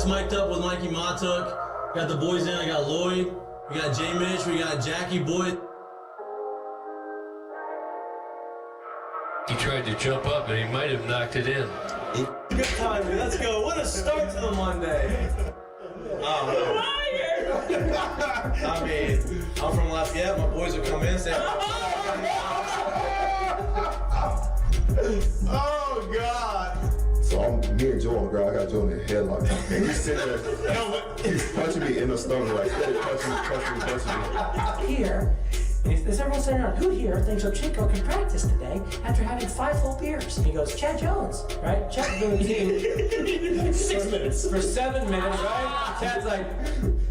just mic'd up with Mikey Mahtook. Got the boys in. I got Lloyd. We got J. Mitch. We got Jackie Boyd. He tried to jump up, and he might have knocked it in. Good timing. Let's go. What a start to the Monday. I mean, I'm from Lafayette. My boys will come in and say, oh, God. So me and Joe on the ground. I got Joe in the headlock. And he's sitting there. He's punching me in the stomach. Like, punching me. Here, is everyone saying around, who here thinks Chico can practice today after having 5 full beers? And he goes, Chad Jones, right? Chad doing 6 minutes. For 7 minutes, right? Chad's like,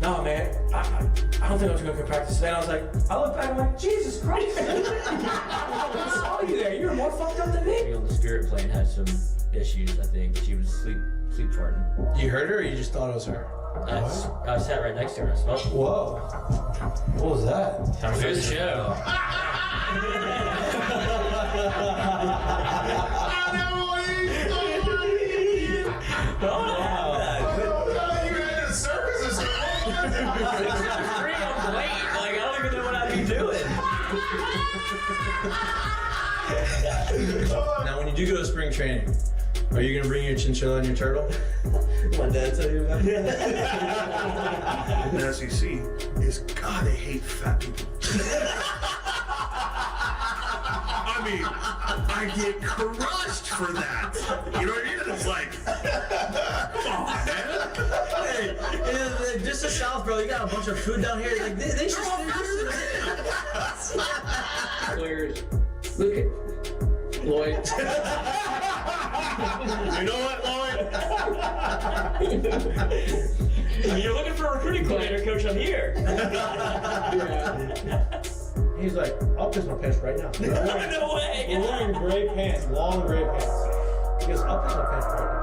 no, man, I don't think Chico can practice today. And I was like, I look back, I'm like, Jesus Christ. I saw you there. You were more fucked up than me. On the spirit plane had some issues, I think. She was sleep farting. you heard her or you just thought it was her? I sat right next to her and I smelled it. Whoa. What was that? Time for the show. Now, when you do go to spring training, are you going to bring your chinchilla and your turtle? My dad tell you about it? The SEC is, God, they hate fat people. I mean, I get crushed for that. You know what I mean? It's like, come on, man. Hey, just the South, bro. You got a bunch of food down here. Like, they should Players. Look at Lloyd. You know what, Lloyd? You're looking for a recruiting coordinator, coach. I'm here. He's like, I'll piss my pants right now. No way. We're wearing gray pants, long gray pants. He goes, I'll piss my pants right now.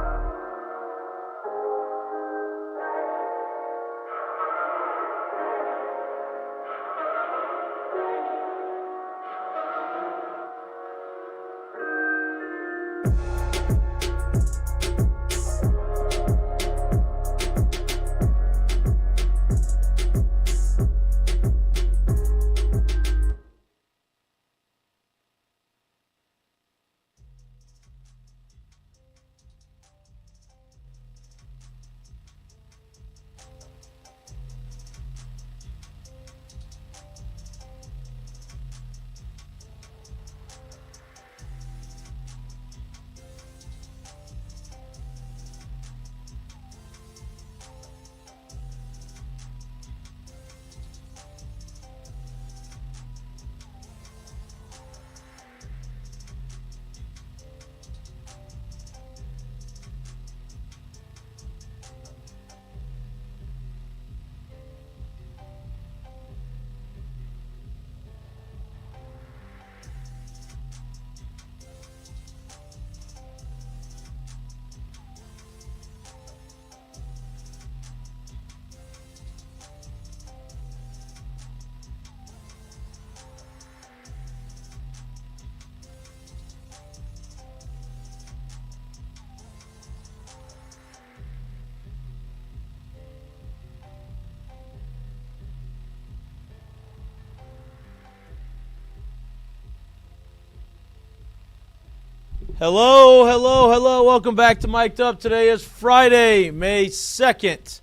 Hello. Welcome back to Mik'd Up. Today is Friday, May 2nd.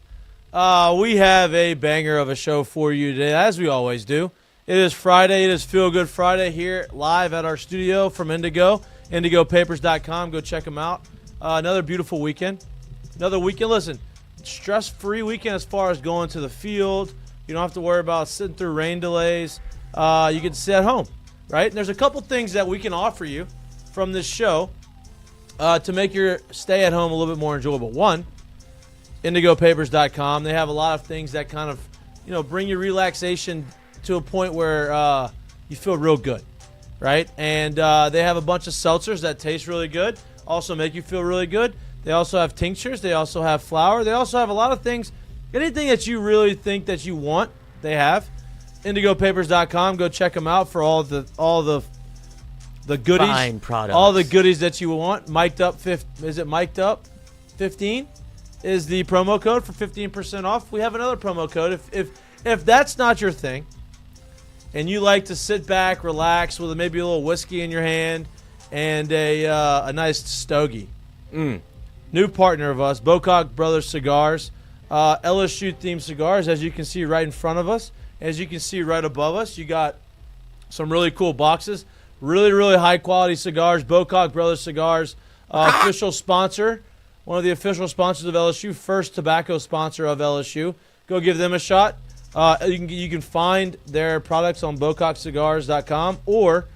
We have a banger of a show for you today, as we always do. It is Friday. It is Feel Good Friday here live at our studio from Indigo, indigopapers.com. Go check them out. Another beautiful weekend. Listen, stress-free weekend as far as going to the field. You don't have to worry about sitting through rain delays. You can sit at home, right? And there's a couple things that we can offer you from this show to make your stay at home a little bit more enjoyable. One, indigopapers.com. They have a lot of things that kind of, bring your relaxation to a point where you feel real good, right? And they have a bunch of seltzers that taste really good, also make you feel really good. They also have tinctures. They also have flour. They also have a lot of things. Anything that you really think that you want, they have. Indigopapers.com. Go check them out for all the goodies. Fine products. All the goodies that you want. Mik'd Up, is it Mik'd Up 15? is the promo code for 15% off. We have another promo code. If that's not your thing, and you like to sit back, relax with maybe a little whiskey in your hand and a nice stogie. New partner of us, Bocock Brothers Cigars, LSU-themed cigars, as you can see right in front of us. As you can see right above us, you got some really cool boxes. Really, really high-quality cigars. Bocock Brothers Cigars, official sponsor, one of the official sponsors of LSU, first tobacco sponsor of LSU. Go give them a shot. You can find their products on BocockCigars.com or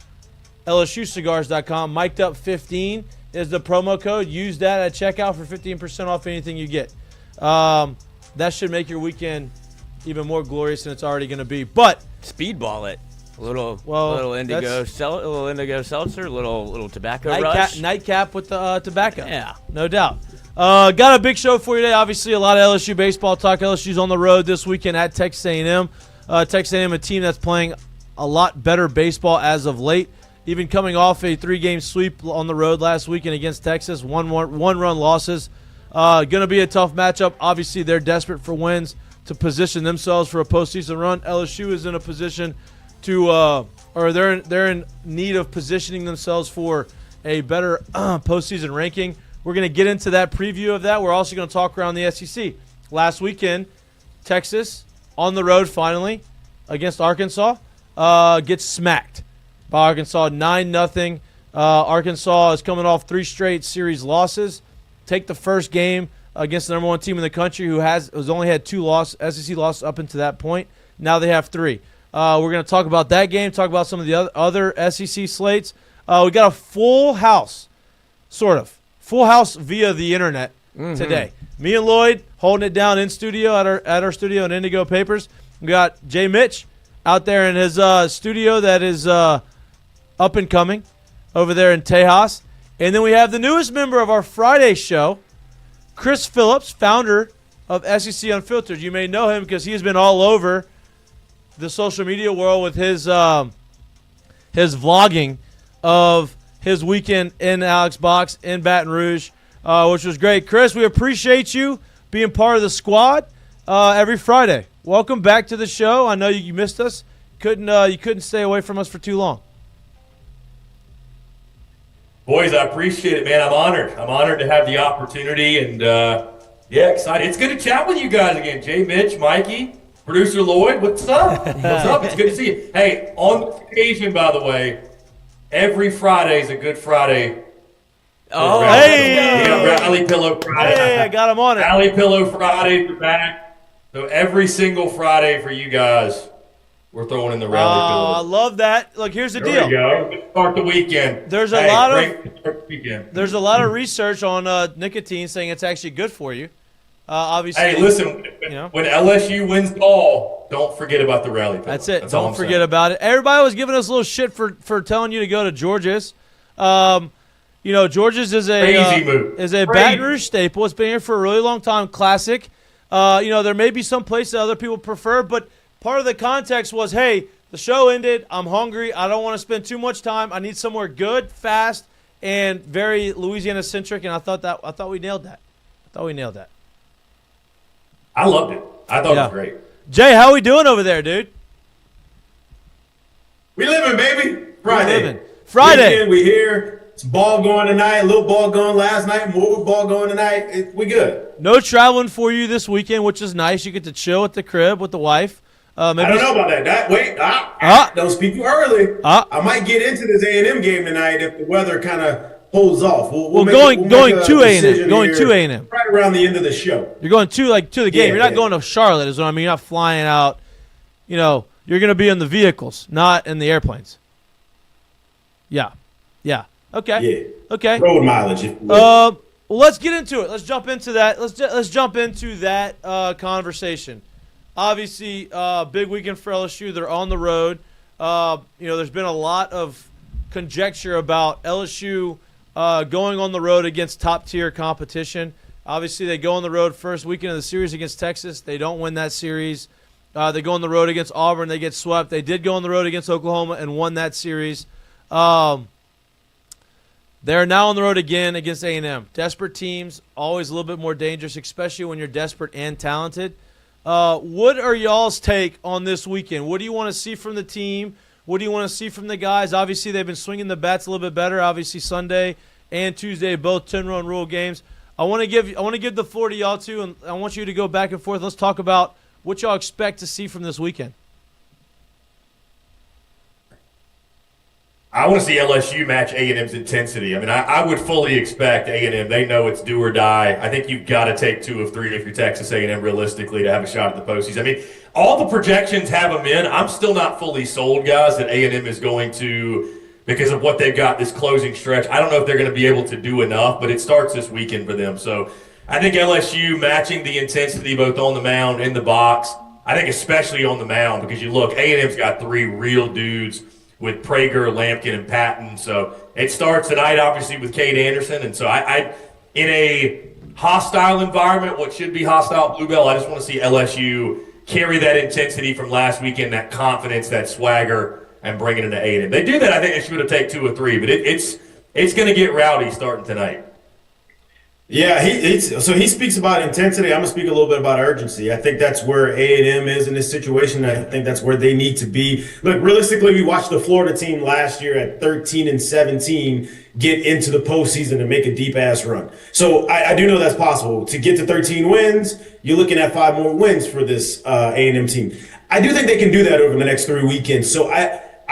LSUCigars.com. Mik'd Up 15 is the promo code. Use that at checkout for 15% off anything you get. That should make your weekend even more glorious than it's already going to be. But Speedball it. A little indigo seltzer, little tobacco rush. Nightcap with the tobacco. Yeah. No doubt. Got a big show for you today. Obviously, a lot of LSU baseball talk. LSU's on the road this weekend at Texas A&M. Texas A&M, a team that's playing a lot better baseball as of late. Even coming off a 3-game sweep on the road last weekend against Texas. One-run losses. Going to be a tough matchup. Obviously, they're desperate for wins to position themselves for a postseason run. LSU is in a position to, they're in need of positioning themselves for a better postseason ranking. We're going to get into that preview of that. We're also going to talk around the SEC. Last weekend, Texas on the road finally against Arkansas gets smacked by Arkansas 9-0. Arkansas is coming off 3 straight series losses. Take the first game against the number 1 team in the country who has only had 2 SEC losses up until that point. Now they have 3. We're going to talk about that game, talk about some of the other SEC slates. We got a full house, sort of. Full house via the internet today. Me and Lloyd holding it down in studio at our studio in Indigo Papers. We got Jay Mitch out there in his studio that is up and coming over there in Tejas. And then we have the newest member of our Friday show, Chris Phillips, founder of SEC Unfiltered. You may know him because he has been all over the social media world with his vlogging of his weekend in Alex Box in Baton Rouge, which was great. Chris, we appreciate you being part of the squad every Friday. Welcome back to the show. I know you missed us. You couldn't stay away from us for too long. Boys, I appreciate it, man. I'm honored. I'm honored to have the opportunity, and excited. It's good to chat with you guys again. Jay, Mitch, Mikey, producer Lloyd, what's up? What's up? It's good to see you. Hey, on occasion, by the way, every Friday is a good Friday. Oh, hey! Rally Pillow Friday. Hey, I got him on it. Rally Pillow Friday for back. So every single Friday for you guys, we're throwing in the Rally Pillow. I love that. Look, here's the deal. There we go. Start the weekend. There's a lot of research on nicotine saying it's actually good for you. Obviously. Hey, listen. When LSU wins the all, don't forget about the Rally Pillow. That's it. Don't forget about it. Everybody was giving us a little shit for telling you to go to George's. George's is a Baton Rouge staple. It's been here for a really long time. Classic. There may be some place that other people prefer, but part of the context was, hey, the show ended. I'm hungry. I don't want to spend too much time. I need somewhere good, fast, and very Louisiana-centric, and I thought we nailed that. I loved it. I thought it was great. Jay, how we doing over there, dude? We living, baby. Friday. Weekend, we here. It's ball going tonight. A little ball going last night. More ball going tonight. We good. No traveling for you this weekend, which is nice. You get to chill at the crib with the wife. I don't know about that. Don't speak too early. I might get into this A&M game tonight if the weather kind of holds off. We'll going to A&M. Right around the end of the show. You're going to the game. Yeah, you're not going to Charlotte, is what I mean. You're not flying out. You're going to be in the vehicles, not in the airplanes. Yeah. Okay. Yeah. Okay. Road mileage. Well, let's get into it. Let's jump into that. Let's jump into that conversation. Obviously, big weekend for LSU. They're on the road. There's been a lot of conjecture about LSU going on the road against top-tier competition. Obviously, they go on the road first weekend of the series against Texas. They don't win that series. They go on the road against Auburn. They get swept. They did go on the road against Oklahoma and won that series. They're now on the road again against A&M. Desperate teams, always a little bit more dangerous, especially when you're desperate and talented. What are y'all's take on this weekend? What do you want to see from the team? What do you want to see from the guys? Obviously, they've been swinging the bats a little bit better. Obviously, Sunday and Tuesday, both 10-run rule games. I want to give the floor to y'all too, and I want you to go back and forth. Let's talk about what y'all expect to see from this weekend. I want to see LSU match A&M's intensity. I mean, I would fully expect A&M. They know it's do or die. I think you've got to take 2 of 3 if you're Texas A&M realistically to have a shot at the postseason. I mean, all the projections have them in. I'm still not fully sold, guys, that A&M is going to, because of what they've got this closing stretch. I don't know if they're going to be able to do enough, but it starts this weekend for them. So I think LSU matching the intensity both on the mound and the box. I think especially on the mound because you look, A&M's got 3 real dudes with Prager, Lampkin, and Patton. So it starts tonight, obviously, with Kade Anderson. And so I in a hostile environment, what should be hostile at Bluebell, I just want to see LSU carry that intensity from last weekend, that confidence, that swagger, and bring it into A&M. They do that, I think they should have taken 2 or 3, but it's going to get rowdy starting tonight. Yeah, so he speaks about intensity. I'm going to speak a little bit about urgency. I think that's where A&M is in this situation. I think that's where they need to be. Look, realistically, we watched the Florida team last year at 13-17 get into the postseason and make a deep-ass run. So I do know that's possible. To get to 13 wins, you're looking at 5 more wins for this A&M team. I do think they can do that over the next 3 weekends. So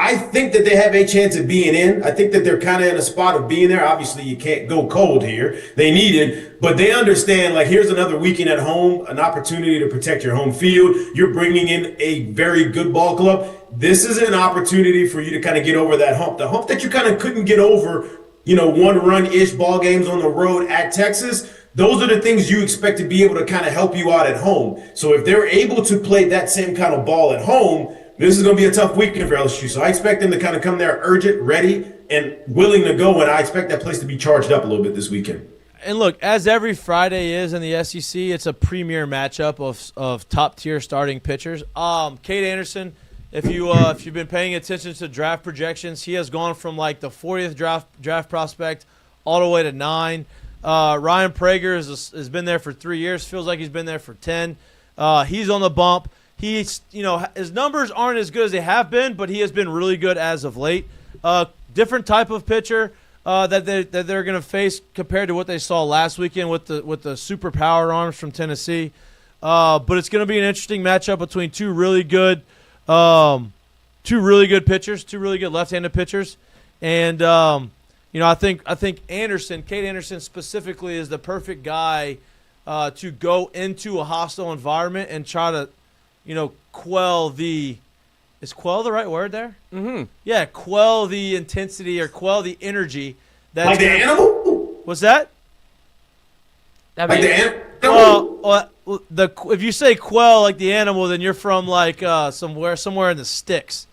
I think that they have a chance of being in. I think that they're kind of in a spot of being there. Obviously, you can't go cold here. They need it, but they understand, like, here's another weekend at home, an opportunity to protect your home field. You're bringing in a very good ball club. This is an opportunity for you to kind of get over that hump. The hump that you kind of couldn't get over, 1-run-ish ball games on the road at Texas. Those are the things you expect to be able to kind of help you out at home. So if they're able to play that same kind of ball at home, this is going to be a tough weekend for LSU. So I expect them to kind of come there urgent, ready, and willing to go, and I expect that place to be charged up a little bit this weekend. And look, as every Friday is in the SEC, it's a premier matchup of top-tier starting pitchers. Kade Anderson, if you've been paying attention to draft projections, he has gone from like the 40th draft prospect all the way to 9. Ryan Prager has been there for 3 years. Feels like he's been there for 10. He's on the bump. He's, his numbers aren't as good as they have been, but he has been really good as of late. Different type of pitcher that they're going to face compared to what they saw last weekend with the super power arms from Tennessee. But it's going to be an interesting matchup between two really good pitchers, two really good left-handed pitchers, and I think Kade Anderson specifically is the perfect guy to go into a hostile environment and try to quell the – is quell the right word there? Mm-hmm. Yeah, quell the intensity or quell the energy. Like the animal? What's that? Like the animal? If you say quell like the animal, then you're from like somewhere in the sticks.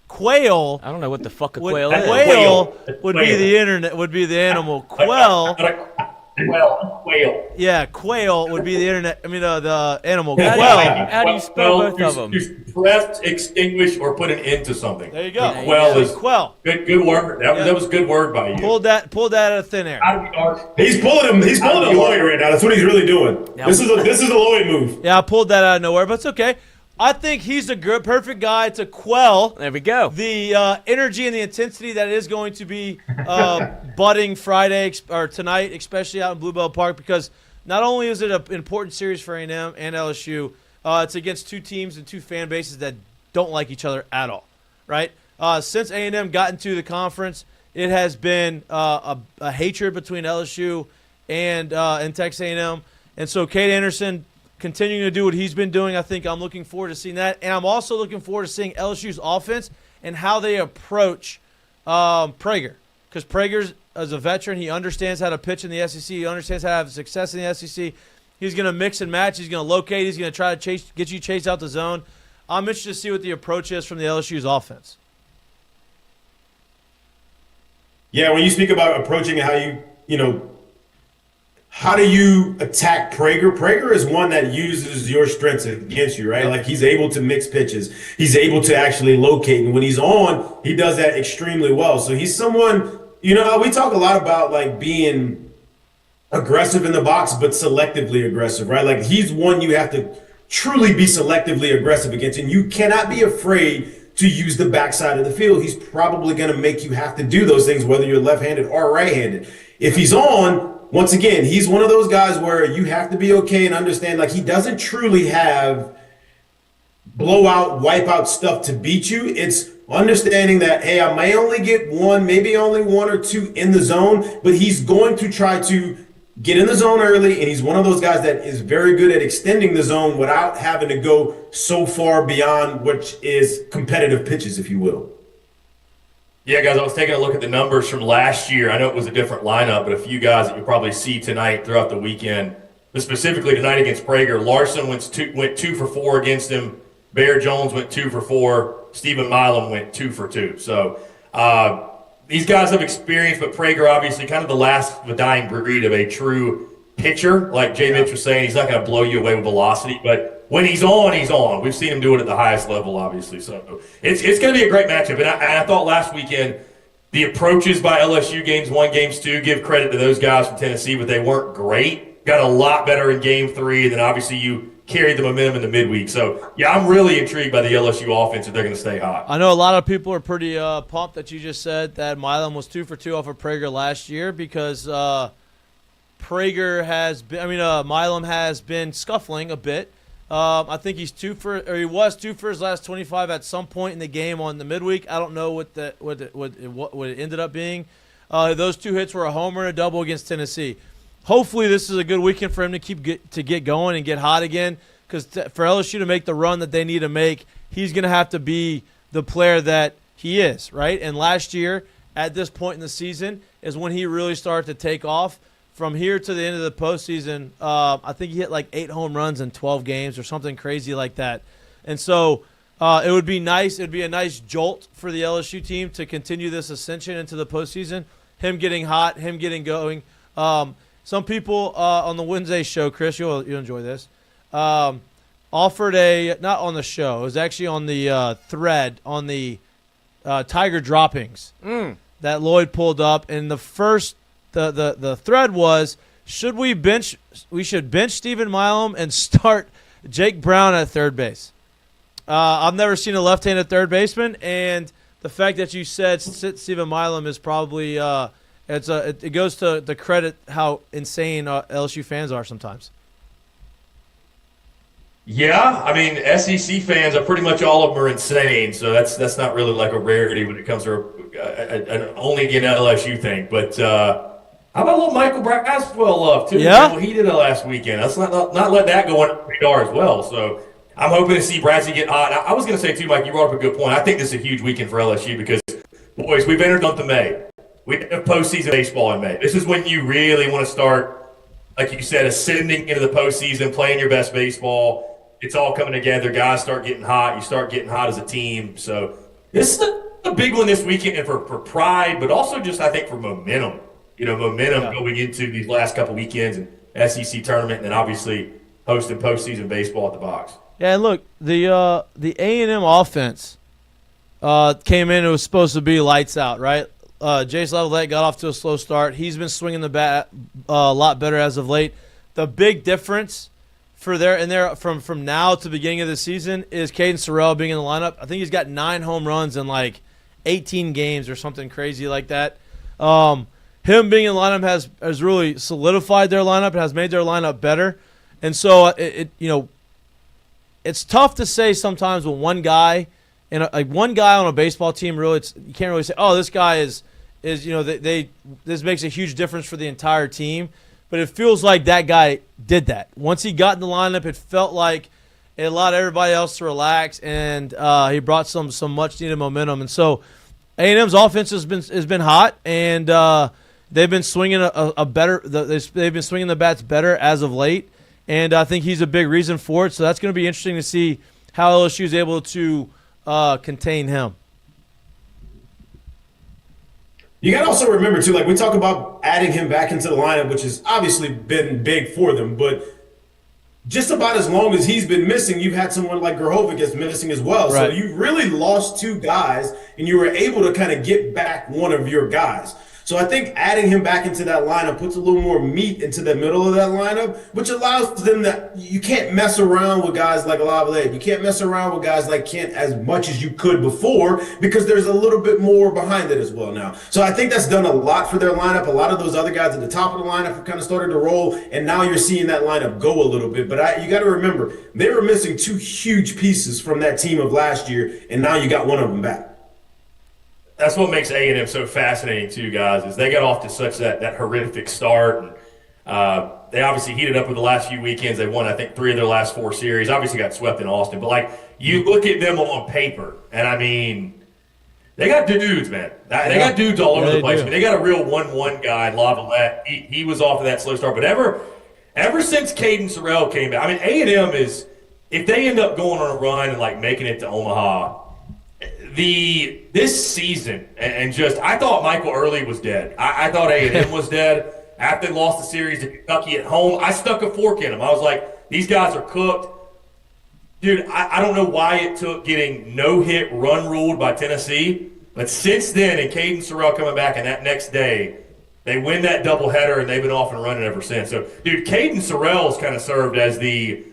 Quail. I don't know what the fuck a quail is. Quail would be the internet. Would be the animal. Quell. Quail. Yeah, quail would be the internet. I mean, the animal. How Quell. do you spell both of them? Press, extinguish, or put an end to something. There you go. Quell is quell. Good word. That was good word by you. Pulled that out of thin air. He's pulling him. He's pulling a Lloyd right now. That's what he's really doing. Yeah. This is a Lloyd move. Yeah, I pulled that out of nowhere, but it's okay. I think he's a perfect guy to quell. There we go. The energy and the intensity that is going to be budding Friday or tonight, especially out in Bluebell Park, because not only is it an important series for A&M and LSU, it's against two teams and two fan bases that don't like each other at all, right? Since A&M got into the conference, it has been a hatred between LSU and Texas A&M, and so Kade Anderson continuing to do what he's been doing, I think I'm looking forward to seeing that. And I'm also looking forward to seeing LSU's offense and how they approach Prager. Because Prager's, as a veteran, he understands how to pitch in the SEC. He understands how to have success in the SEC. He's going to mix and match. He's going to locate. He's going to try to get you chased out the zone. I'm interested to see what the approach is from the LSU's offense. Yeah, when you speak about approaching how how do you attack Prager? Prager is one that uses your strengths against you, right? Like, he's able to mix pitches. He's able to actually locate. And when he's on, he does that extremely well. So he's someone, You know, we talk a lot about like being aggressive in the box, but selectively aggressive, right? Like he's one you have to truly be selectively aggressive against, and you cannot be afraid to use the backside of the field. He's probably going to make you have to do those things, whether you're left-handed or right-handed. If he's on, once again, he's one of those guys where you have to be okay and understand, like, he doesn't truly have blowout, wipeout stuff to beat you. It's understanding that, hey, I may only get one, maybe only one or two in the zone, but he's going to try to get in the zone early, and he's one of those guys that is very good at extending the zone without having to go so far beyond which is competitive pitches, if you will. Yeah, guys, I was taking a look at the numbers from last year. I know it was a different lineup, but a few guys that you'll probably see tonight throughout the weekend, but specifically tonight against Prager. Larson went 2 for 4 against him. Bear Jones went 2 for 4. Stephen Milam went 2 for 2. So these guys have experience, but Prager obviously kind of the last of a dying breed of a true pitcher. Like Jay Mitch was saying, he's not going to blow you away with velocity, but when he's on, he's on. We've seen him do it at the highest level, obviously. So it's going to be a great matchup. And I thought last weekend the approaches by LSU games 1, games 2, give credit to those guys from Tennessee, but they weren't great. Got a lot better in game 3, and then obviously you carried the momentum in the midweek. So, yeah, I'm really intrigued by the LSU offense if they're going to stay hot. I know a lot of people are pretty pumped that you just said that Milam was 2 for 2 off of Prager last year because Prager has been, Milam has been scuffling a bit. I think he was 2 for his last 25 at some point in the game on the midweek. I don't know what it ended up being. Those 2 hits were a homer and a double against Tennessee. Hopefully this is a good weekend for him to get going and get hot again, because for LSU to make the run that they need to make, he's going to have to be the player that he is, right? And last year, at this point in the season, is when he really started to take off. From here to the end of the postseason, I think he hit like 8 home runs in 12 games or something crazy like that. And so it would be nice. It would be a nice jolt for the LSU team to continue this ascension into the postseason, him getting hot, him getting going. Some people on the Wednesday show, Chris, you'll enjoy this, offered not on the show, it was actually on the thread on the Tiger droppings that Lloyd pulled up. And the first, the thread was, we should bench Stephen Milam and start Jake Brown at third base. I've never seen a left-handed third baseman, and the fact that you said Stephen Milam is probably it goes to the credit how insane LSU fans are sometimes. Yeah, I mean, SEC fans are pretty much all of them are insane, so that's not really like a rarity when it comes to an only an LSU thing. But how about a little Michael Braswell love too? Yeah, what he did last weekend. Let's not let that go under the radar as well. So I'm hoping to see Bradsy get hot. I was going to say too, Mike, you brought up a good point. I think this is a huge weekend for LSU because, boys, we've entered month of May. We have postseason baseball in May. This is when you really want to start, like you said, ascending into the postseason, playing your best baseball. It's all coming together. Guys start getting hot. You start getting hot as a team. So this is a big one this weekend, and for pride, but also just, I think, for momentum. Going into these last couple weekends and SEC tournament, and then obviously hosting postseason baseball at the box. Yeah, and look, the A&M offense came in. It was supposed to be lights out, right? Jace Lavalette got off to a slow start. He's been swinging the bat a lot better as of late. The big difference from now to the beginning of the season is Caden Sorrell being in the lineup. I think he's got 9 home runs in like 18 games or something crazy like that. Him being in the lineup has really solidified their lineup. It has made their lineup better. And so it's tough to say sometimes when one guy on a baseball team really, you can't really say, oh, this guy is this makes a huge difference for the entire team. But it feels like that guy did that. Once he got in the lineup, it felt like it allowed everybody else to relax, and he brought some much needed momentum. And so A&M's offense has been hot, and they've been swinging they've been swinging the bats better as of late, and I think he's a big reason for it. So that's going to be interesting to see how LSU is able to contain him. You got to also remember, too, like we talk about adding him back into the lineup, which has obviously been big for them, but just about as long as he's been missing, you've had someone like Grahovic is missing as well. Right. So you really lost 2 guys, and you were able to kind of get back one of your guys. So I think adding him back into that lineup puts a little more meat into the middle of that lineup, which allows them that you can't mess around with guys like Lavalette. You can't mess around with guys like Kent as much as you could before because there's a little bit more behind it as well now. So I think that's done a lot for their lineup. A lot of those other guys at the top of the lineup have kind of started to roll, and now you're seeing that lineup go a little bit. But you got to remember, they were missing two huge pieces from that team of last year, and now you got one of them back. That's what makes A&M so fascinating too, guys, is they got off to such that horrific start. And, they obviously heated up with the last few weekends. They won, I think, 3 of their last 4 series. Obviously got swept in Austin. But, like, you look at them on paper, and, I mean, they got dudes, man. They got dudes all over the place. I mean, they got a real 1-1 guy in Lavalette. He was off of that slow start. But ever since Kade Sorrell came back, I mean, A&M is – if they end up going on a run and, like, making it to Omaha – this season, and just I thought Michael Early was dead. I thought A&M was dead. After they lost the series to Kentucky at home, I stuck a fork in them. I was like, these guys are cooked. Dude, I don't know why it took getting no-hit run ruled by Tennessee, but since then, and Kade Sorrell coming back, and that next day, they win that doubleheader, and they've been off and running ever since. So, dude, Kade Sorrell's kind of served as the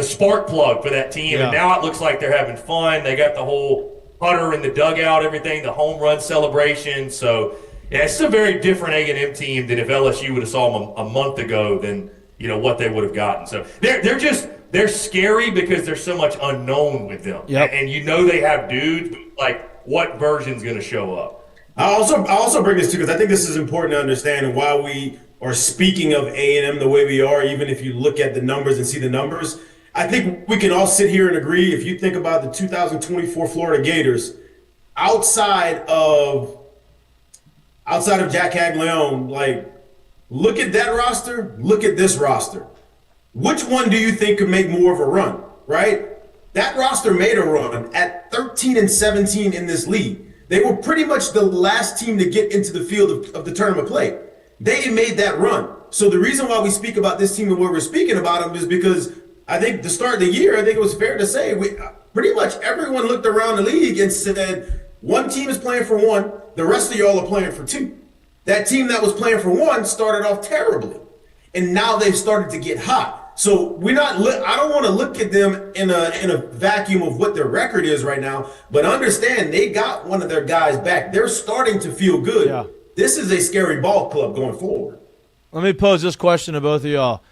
spark plug for that team, and now it looks like they're having fun. They got the whole putter in the dugout, everything, the home run celebration. So, yeah, it's a very different A&M team than if LSU would have saw them a month ago than, what they would have gotten. So they're scary because there's so much unknown with them. Yep. And they have dudes, but, like, what version's going to show up? I also bring this too because I think this is important to understand and why we are speaking of A&M the way we are, even if you look at the numbers and see the numbers. I think we can all sit here and agree, if you think about the 2024 Florida Gators, outside of Jack Caglione, like, look at that roster, look at this roster. Which one do you think could make more of a run, right? That roster made a run at 13-17 in this league. They were pretty much the last team to get into the field of the tournament play. They made that run. So the reason why we speak about this team and where we're speaking about them is because I think the start of the year, I think it was fair to say, pretty much everyone looked around the league and said, one team is playing for 1, the rest of y'all are playing for 2. That team that was playing for 1 started off terribly, and now they've started to get hot. So I don't want to look at them in a vacuum of what their record is right now, but understand they got one of their guys back. They're starting to feel good. Yeah. This is a scary ball club going forward. Let me pose this question to both of y'all.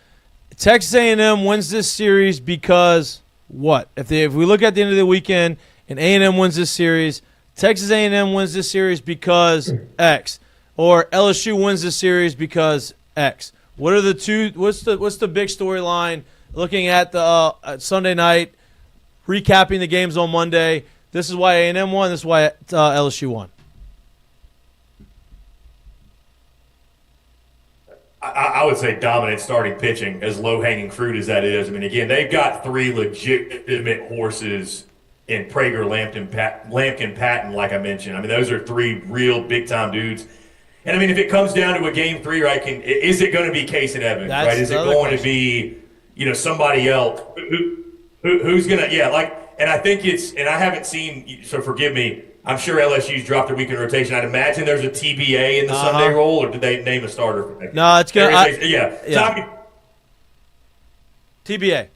Texas A&M wins this series because what? If we look at the end of the weekend and A&M wins this series, Texas A&M wins this series because X, or LSU wins this series because X. What are the two? What's the big storyline? Looking at the Sunday night, recapping the games on Monday. This is why A&M won. This is why LSU won. I would say dominant starting pitching, as low-hanging fruit as that is. I mean, again, they've got 3 legitimate horses in Prager, Lampkin, Patton, like I mentioned. I mean, those are 3 real big-time dudes. And, I mean, if it comes down to a game 3, right, is it going to be Case and Evans, right? Is it going to be, somebody else? Who's going to – and I think it's – and I haven't seen – so forgive me. I'm sure LSU's dropped a week in rotation. I'd imagine there's a TBA in the Sunday roll, or did they name a starter for that? No, it's going to – yeah. So, TBA.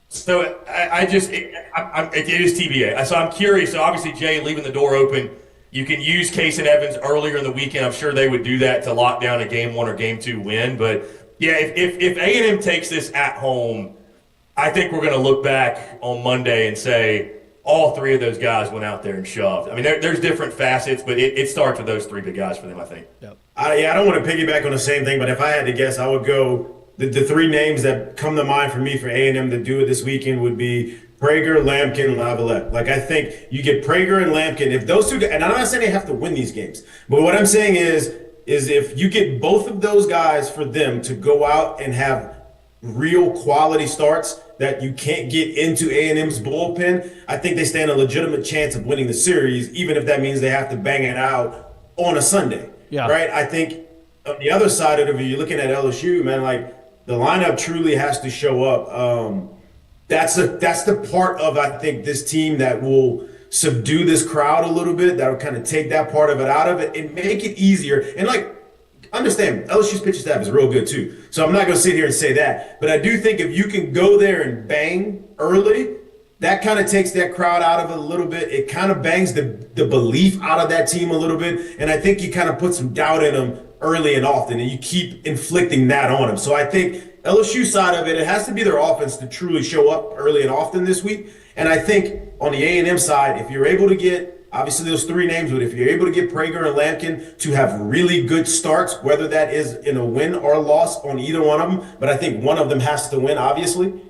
So it is TBA. So I'm curious. So obviously, Jay, leaving the door open, you can use Case and Evans earlier in the weekend. I'm sure they would do that to lock down a game 1 or game 2 win. But, yeah, if A&M takes this at home, I think we're going to look back on Monday and say – all 3 of those guys went out there and shoved. I mean, there's different facets, but it starts with those 3 big guys for them, I think. Yep. I don't want to piggyback on the same thing, but if I had to guess, I would go the 3 names that come to mind for me for A&M to do it this weekend would be Prager, Lampkin, and Lavalette. Like, I think you get Prager and Lampkin. If those 2 – and I'm not saying they have to win these games, but what I'm saying is if you get both of those guys for them to go out and have real quality starts – that you can't get into A&M's bullpen, I think they stand a legitimate chance of winning the series, even if that means they have to bang it out on a Sunday. Yeah. Right? I think on the other side of it, if you're looking at LSU, man, like the lineup truly has to show up. That's the part of, I think, this team that will subdue this crowd a little bit, that'll kind of take that part of it out of it and make it easier. And understand, LSU's pitching staff is real good too. So I'm not going to sit here and say that. But I do think if you can go there and bang early, that kind of takes that crowd out of it a little bit. It kind of bangs the belief out of that team a little bit. And I think you kind of put some doubt in them early and often, and you keep inflicting that on them. So I think LSU side of it, it has to be their offense to truly show up early and often this week. And I think on the A&M side, if you're able to get, obviously those three names, but if you're able to get Prager and Lampkin to have really good starts, whether that is in a win or a loss on either one of them, but I think one of them has to win, obviously.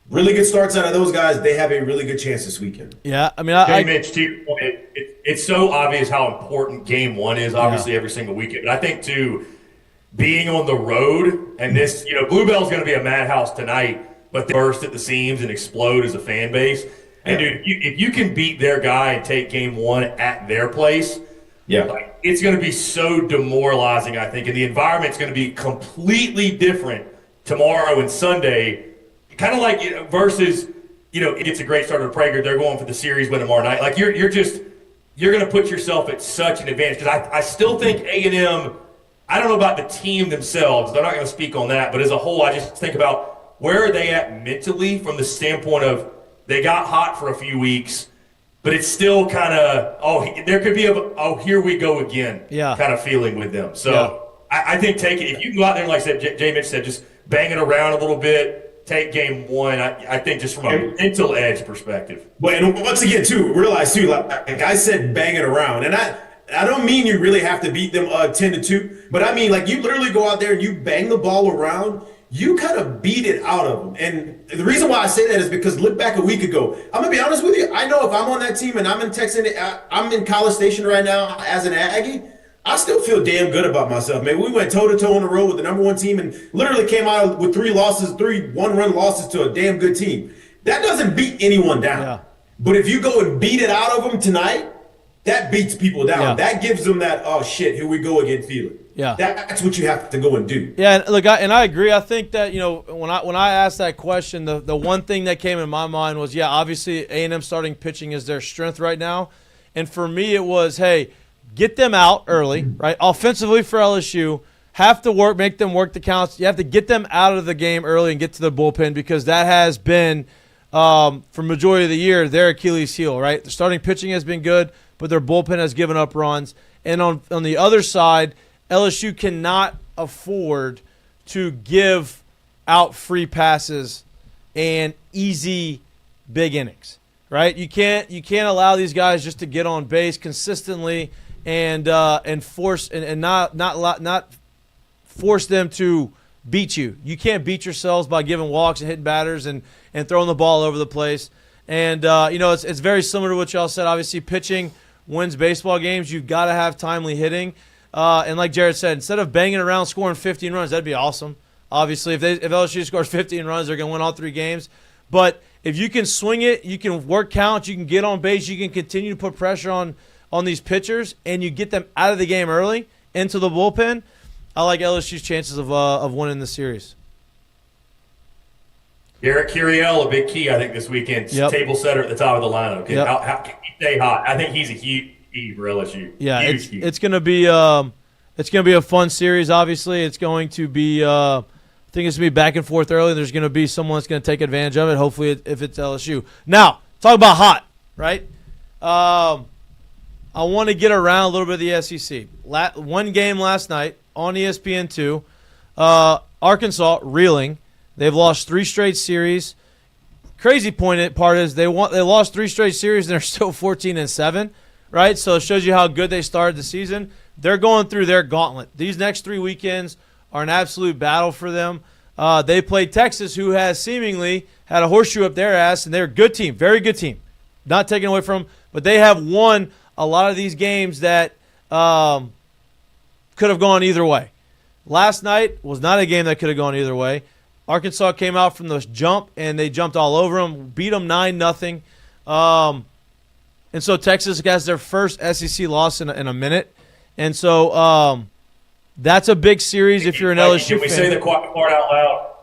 Really good starts out of those guys, they have a really good chance this weekend. Yeah, I mean, Hey, Mitch, to your point, it's so obvious how important game one is, obviously, every single weekend. But I think, too, being on the road, and this, Bluebell's going to be a madhouse tonight, but they burst at the seams and explode as a fan base. And, dude, if you can beat their guy and take game one at their place, it's going to be so demoralizing, I think. And the environment's going to be completely different tomorrow and Sunday. Kind of like versus, it gets a great start to Prager. They're going for the series win tomorrow night. Like, you're going to put yourself at such an advantage. Because I still think A&M, I don't know about the team themselves. They're not going to speak on that. But as a whole, I just think about where are they at mentally from the standpoint of they got hot for a few weeks, but it's still kind of, there could be here we go again kind of feeling with them. So I think if you can go out there and, like I said, Jay Mitch said, just bang it around a little bit, take game one, I think just from a mental edge perspective. Well, and once again, too, realize, too, like I said, bang it around. And I don't mean you really have to beat them 10-2, but I mean, like, you literally go out there and you bang the ball around, you kind of beat it out of them. And the reason why I say that is because look back a week ago. I'm going to be honest with you. I know if I'm on that team and I'm in Texas, I'm in College Station right now as an Aggie, I still feel damn good about myself, man. We went toe-to-toe on the road with the number one team and literally came out with three one-run losses to a damn good team. That doesn't beat anyone down. Yeah. But if you go and beat it out of them tonight, that beats people down. Yeah. That gives them that, oh, shit, here we go again feeling. Yeah, that's what you have to go and do. Yeah, and look, I agree. I think that when I asked that question, the one thing that came in my mind was, obviously A&M starting pitching is their strength right now, and for me it was, hey, get them out early, right? Offensively for LSU, have to make them work the counts. You have to get them out of the game early and get to the bullpen because that has been for majority of the year their Achilles heel, right? The starting pitching has been good, but their bullpen has given up runs, and on the other side, LSU cannot afford to give out free passes and easy big innings, right? You can't allow these guys just to get on base consistently and force and not force them to beat you. You can't beat yourselves by giving walks and hitting batters and throwing the ball over the place. And it's very similar to what y'all said. Obviously, pitching wins baseball games. You've got to have timely hitting. And like Jared said, instead of banging around scoring 15 runs, that'd be awesome. Obviously, if LSU scores 15 runs, they're going to win all three games. But if you can swing it, you can work counts, you can get on base, you can continue to put pressure on these pitchers, and you get them out of the game early into the bullpen, I like LSU's chances of winning the series. Garrett Curiel, a big key, I think, this weekend. Yep. Table setter at the top of the lineup. Yep. How can he stay hot? I think he's a huge key for LSU. Yeah, it's going to be a fun series. Obviously, it's going to be. I think it's going to be back and forth early. There's going to be someone that's going to take advantage of it. Hopefully, if it's LSU. Now, talk about hot, right? I want to get around a little bit of the SEC. One game last night on ESPN2. Arkansas reeling. They've lost 3 straight series. Crazy part is they lost 3 straight series and they're still 14-7, right? So it shows you how good they started the season. They're going through their gauntlet. These next 3 weekends are an absolute battle for them. They played Texas, who has seemingly had a horseshoe up their ass, and they're a good team, very good team. Not taken away from them, but they have won a lot of these games that could have gone either way. Last night was not a game that could have gone either way. Arkansas came out from the jump, and they jumped all over them, beat them 9-0. And so Texas has their first SEC loss in a minute. And so that's a big series if you're an LSU fan. Can we say the quiet part out loud?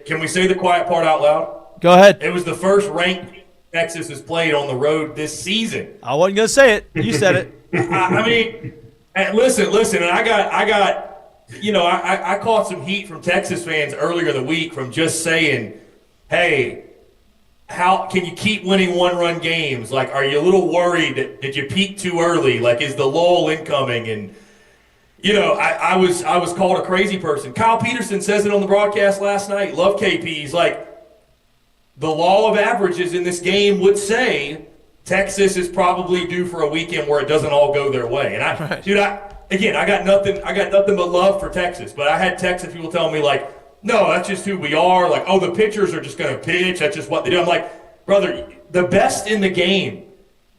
Can we say the quiet part out loud? Go ahead. It was the first ranked Texas has played on the road this season. I wasn't going to say it. You said it. I mean, and listen, and I caught some heat from Texas fans earlier in the week from just saying, hey, how can you keep winning one-run games? Like, are you a little worried that you peak too early? Like, is the lull incoming? And, I was called a crazy person. Kyle Peterson says it on the broadcast last night. Love KP. He's like, the law of averages in this game would say Texas is probably due for a weekend where it doesn't all go their way. And I got nothing but love for Texas. But I had Texas people telling me like, no, that's just who we are. Like, oh, the pitchers are just going to pitch. That's just what they do. I'm like, brother, the best in the game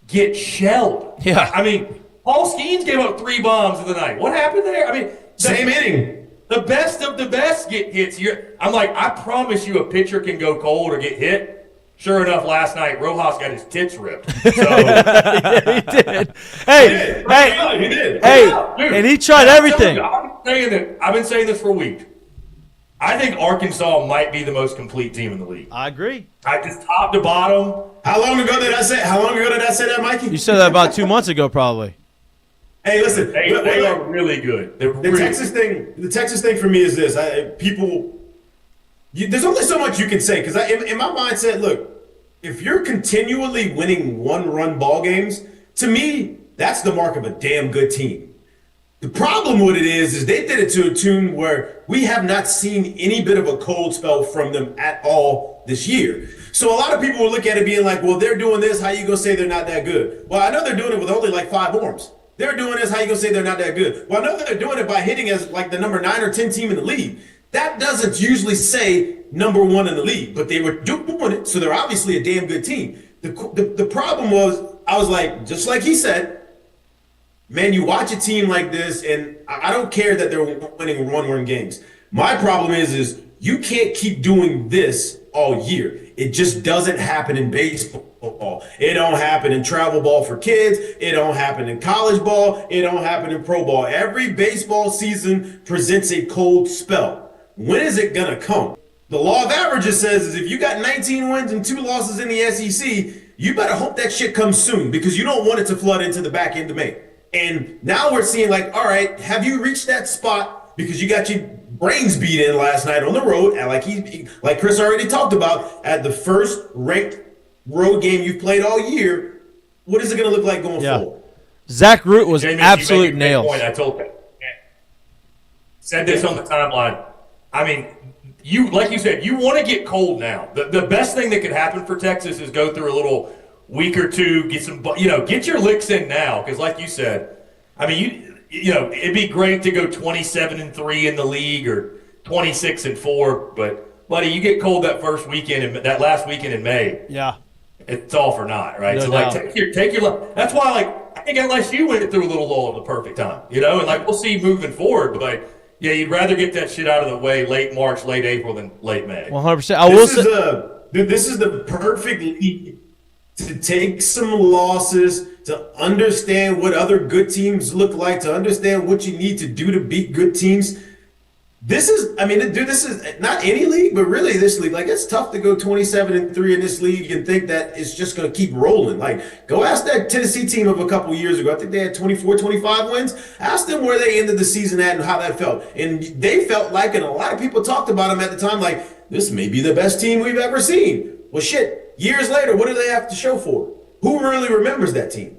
get shelled. Yeah. I mean, Paul Skeens gave up 3 bombs in the night. What happened there? I mean, Same inning. The best of the best get hits. I'm like, I promise you a pitcher can go cold or get hit. Sure enough, last night, Rojas got his tits ripped. So, yeah, he did. Hey, he did. Dude, and he tried everything. I've been saying this for a week. I think Arkansas might be the most complete team in the league. I agree. I just top to bottom. How long ago did I say that, Mikey? You said that about 2 months ago, probably. Hey, listen. They are really good. Texas thing for me is this: there's only so much you can say because in my mindset, look, if you're continually winning one-run ball games, to me, that's the mark of a damn good team. The problem with it is they did it to a tune where we have not seen any bit of a cold spell from them at all this year. So a lot of people will look at it being like, well, they're doing this. How you gonna say they're not that good? Well, I know they're doing it with only like 5 arms. They're doing this. How you gonna say they're not that good? Well, I know they're doing it by hitting as like the number 9 or 10 team in the league. That doesn't usually say number 1 in the league, but they were doing it, so they're obviously a damn good team. The problem was, I was like, just like he said, man, you watch a team like this, and I don't care that they're winning one-run games. My problem is you can't keep doing this all year. It just doesn't happen in baseball. It don't happen in travel ball for kids. It don't happen in college ball. It don't happen in pro ball. Every baseball season presents a cold spell. When is it going to come? The law of averages says is if you got 19 wins and 2 losses in the SEC, you better hope that shit comes soon because you don't want it to flood into the back end of May. And now we're seeing like, all right, have you reached that spot because you got your brains beat in last night on the road, and like Chris already talked about, at the first ranked road game you've played all year, what is it going to look like going forward? Zach Root was James, absolute nails. I told you. Said this on the timeline. I mean, like you said, you want to get cold now. The best thing that could happen for Texas is go through a little week or two, get your licks in now. Because like you said, I mean, it'd be great to go 27-3 in the league or 26-4, but buddy, you get cold that first weekend, that last weekend in May. Yeah, it's all for naught, right? No so doubt. like, take your. That's why, like, I think LSU went through a little lull at the perfect time, and like we'll see moving forward, but. Yeah, you'd rather get that shit out of the way late March, late April than late May. 100%. This is the perfect league to take some losses, to understand what other good teams look like, to understand what you need to do to beat good teams. This is not any league, but really this league. Like, it's tough to go 27-3 in this league and think that it's just going to keep rolling. Like, go ask that Tennessee team of a couple years ago. I think they had 24, 25 wins. Ask them where they ended the season at and how that felt. And they felt like, and a lot of people talked about them at the time, like, this may be the best team we've ever seen. Well, shit, years later, what do they have to show for it? Who really remembers that team?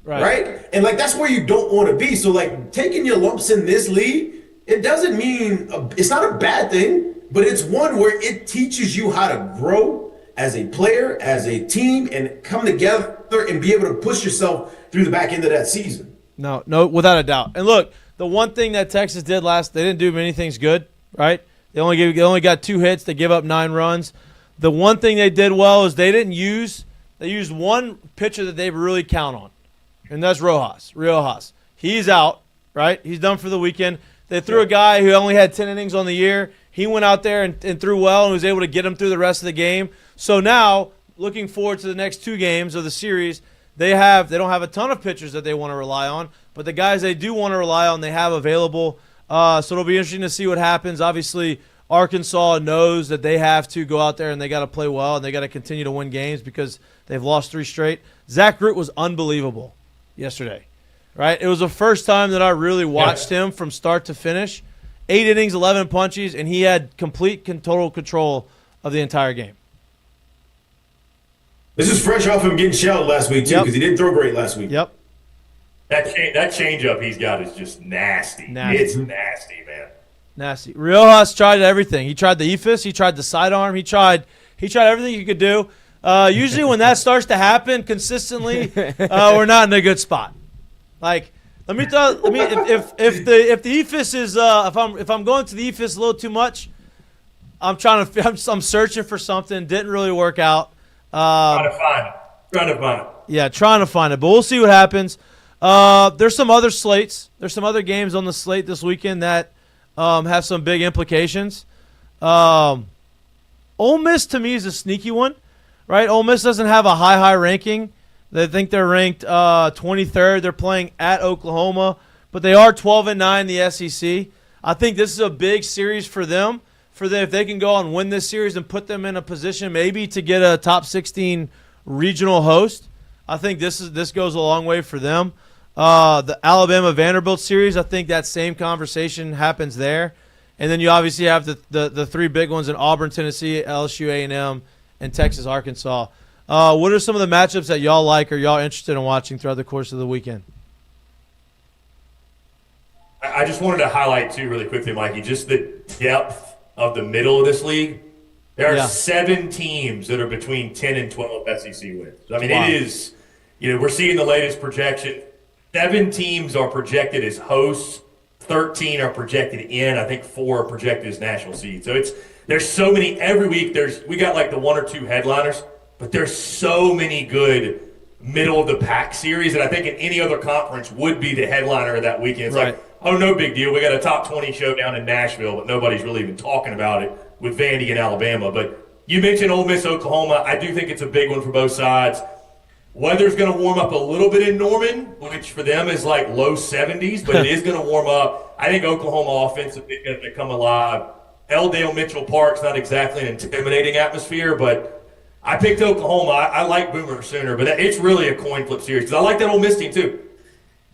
Right? And, like, that's where you don't want to be. So, like, taking your lumps in this league, it doesn't mean it's not a bad thing, but it's one where it teaches you how to grow as a player, as a team, and come together and be able to push yourself through the back end of that season. No, without a doubt. And look, the one thing that Texas did they didn't do many things good, right? They only got 2 hits. They gave up 9 runs. The one thing they did well is they used one pitcher that they really count on, and that's Rojas. He's out, right? He's done for the weekend. They threw a guy who only had 10 innings on the year. He went out there and threw well and was able to get him through the rest of the game. So now, looking forward to the next 2 games of the series, they don't have a ton of pitchers that they want to rely on, but the guys they do want to rely on, they have available. So it'll be interesting to see what happens. Obviously, Arkansas knows that they have to go out there and they got to play well and they got to continue to win games because they've lost 3 straight. Zach Root was unbelievable yesterday, right? It was the first time that I really watched him from start to finish. 8 innings, 11 punches, and he had complete total control of the entire game. This is fresh off him getting shelled last week, too, because he didn't throw great last week. Yep. That changeup he's got is just nasty. It's nasty, man. Nasty. Riojas tried everything. He tried the ephus. He tried the sidearm. He tried everything he could do. Usually when that starts to happen consistently, we're not in a good spot. Like, if the ephus is if I'm going to the ephus a little too much, I'm searching for something. Didn't really work out. Trying to find it. Yeah, trying to find it. But we'll see what happens. There's some other slates. There's some other games on the slate this weekend that have some big implications. Ole Miss, to me, is a sneaky one, right? Ole Miss doesn't have a high ranking. They think they're ranked 23rd. They're playing at Oklahoma, but they are 12-9 in the SEC. I think this is a big series for them. If they can go and win this series and put them in a position maybe to get a top 16 regional host, I think this goes a long way for them. The Alabama-Vanderbilt series, I think that same conversation happens there. And then you obviously have the 3 big ones in Auburn, Tennessee, LSU A&M, and Texas, Arkansas. What are some of the matchups that y'all like or y'all interested in watching throughout the course of the weekend? I just wanted to highlight, too, really quickly, Mikey, just the depth of the middle of this league. There are 7 teams that are between 10 and 12 SEC wins. I mean, It is, we're seeing the latest projection. 7 teams are projected as hosts. 13 are projected in. I think 4 are projected as national seeds. So there's so many every week. We got like the 1 or 2 headliners, but there's so many good middle of the pack series that I think in any other conference would be the headliner of that weekend. It's like, oh, no big deal. We got a top 20 showdown in Nashville, but nobody's really even talking about it with Vandy and Alabama. But you mentioned Ole Miss, Oklahoma. I do think it's a big one for both sides. Weather's going to warm up a little bit in Norman, which for them is like low 70s, but it is going to warm up. I think Oklahoma offensively is going to come alive. L. Mitchell Park's not exactly an intimidating atmosphere, but I picked Oklahoma. I like Boomer Sooner, but it's really a coin flip series because I like that Ole Miss team too.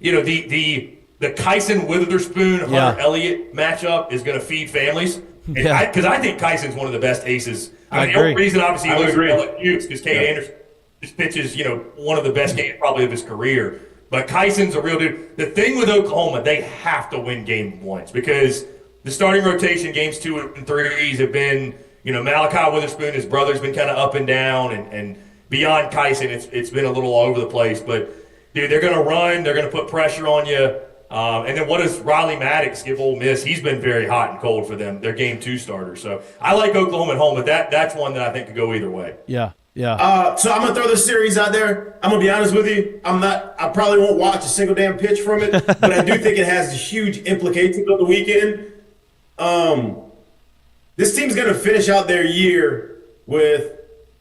The Kyson Witherspoon Hunter Elliott matchup is going to feed families. Because I think Kyson's one of the best aces. I mean, the only reason obviously he looks at LSU is because Kade Anderson just pitches, one of the best games probably of his career. But Kyson's a real dude. The thing with Oklahoma, they have to win game 1s because the starting rotation, games 2 and 3s have been, Malachi Witherspoon, his brother's been kind of up and down, and beyond Kyson, it's been a little all over the place. But, dude, they're going to run. They're going to put pressure on you. And then what does Riley Maddox give Ole Miss? He's been very hot and cold for them. They're game 2 starters. So I like Oklahoma at home, but that's one that I think could go either way. Yeah. So I'm gonna throw this series out there. I'm gonna be honest with you. I probably won't watch a single damn pitch from it, but I do think it has huge implications on the weekend. This team's gonna finish out their year with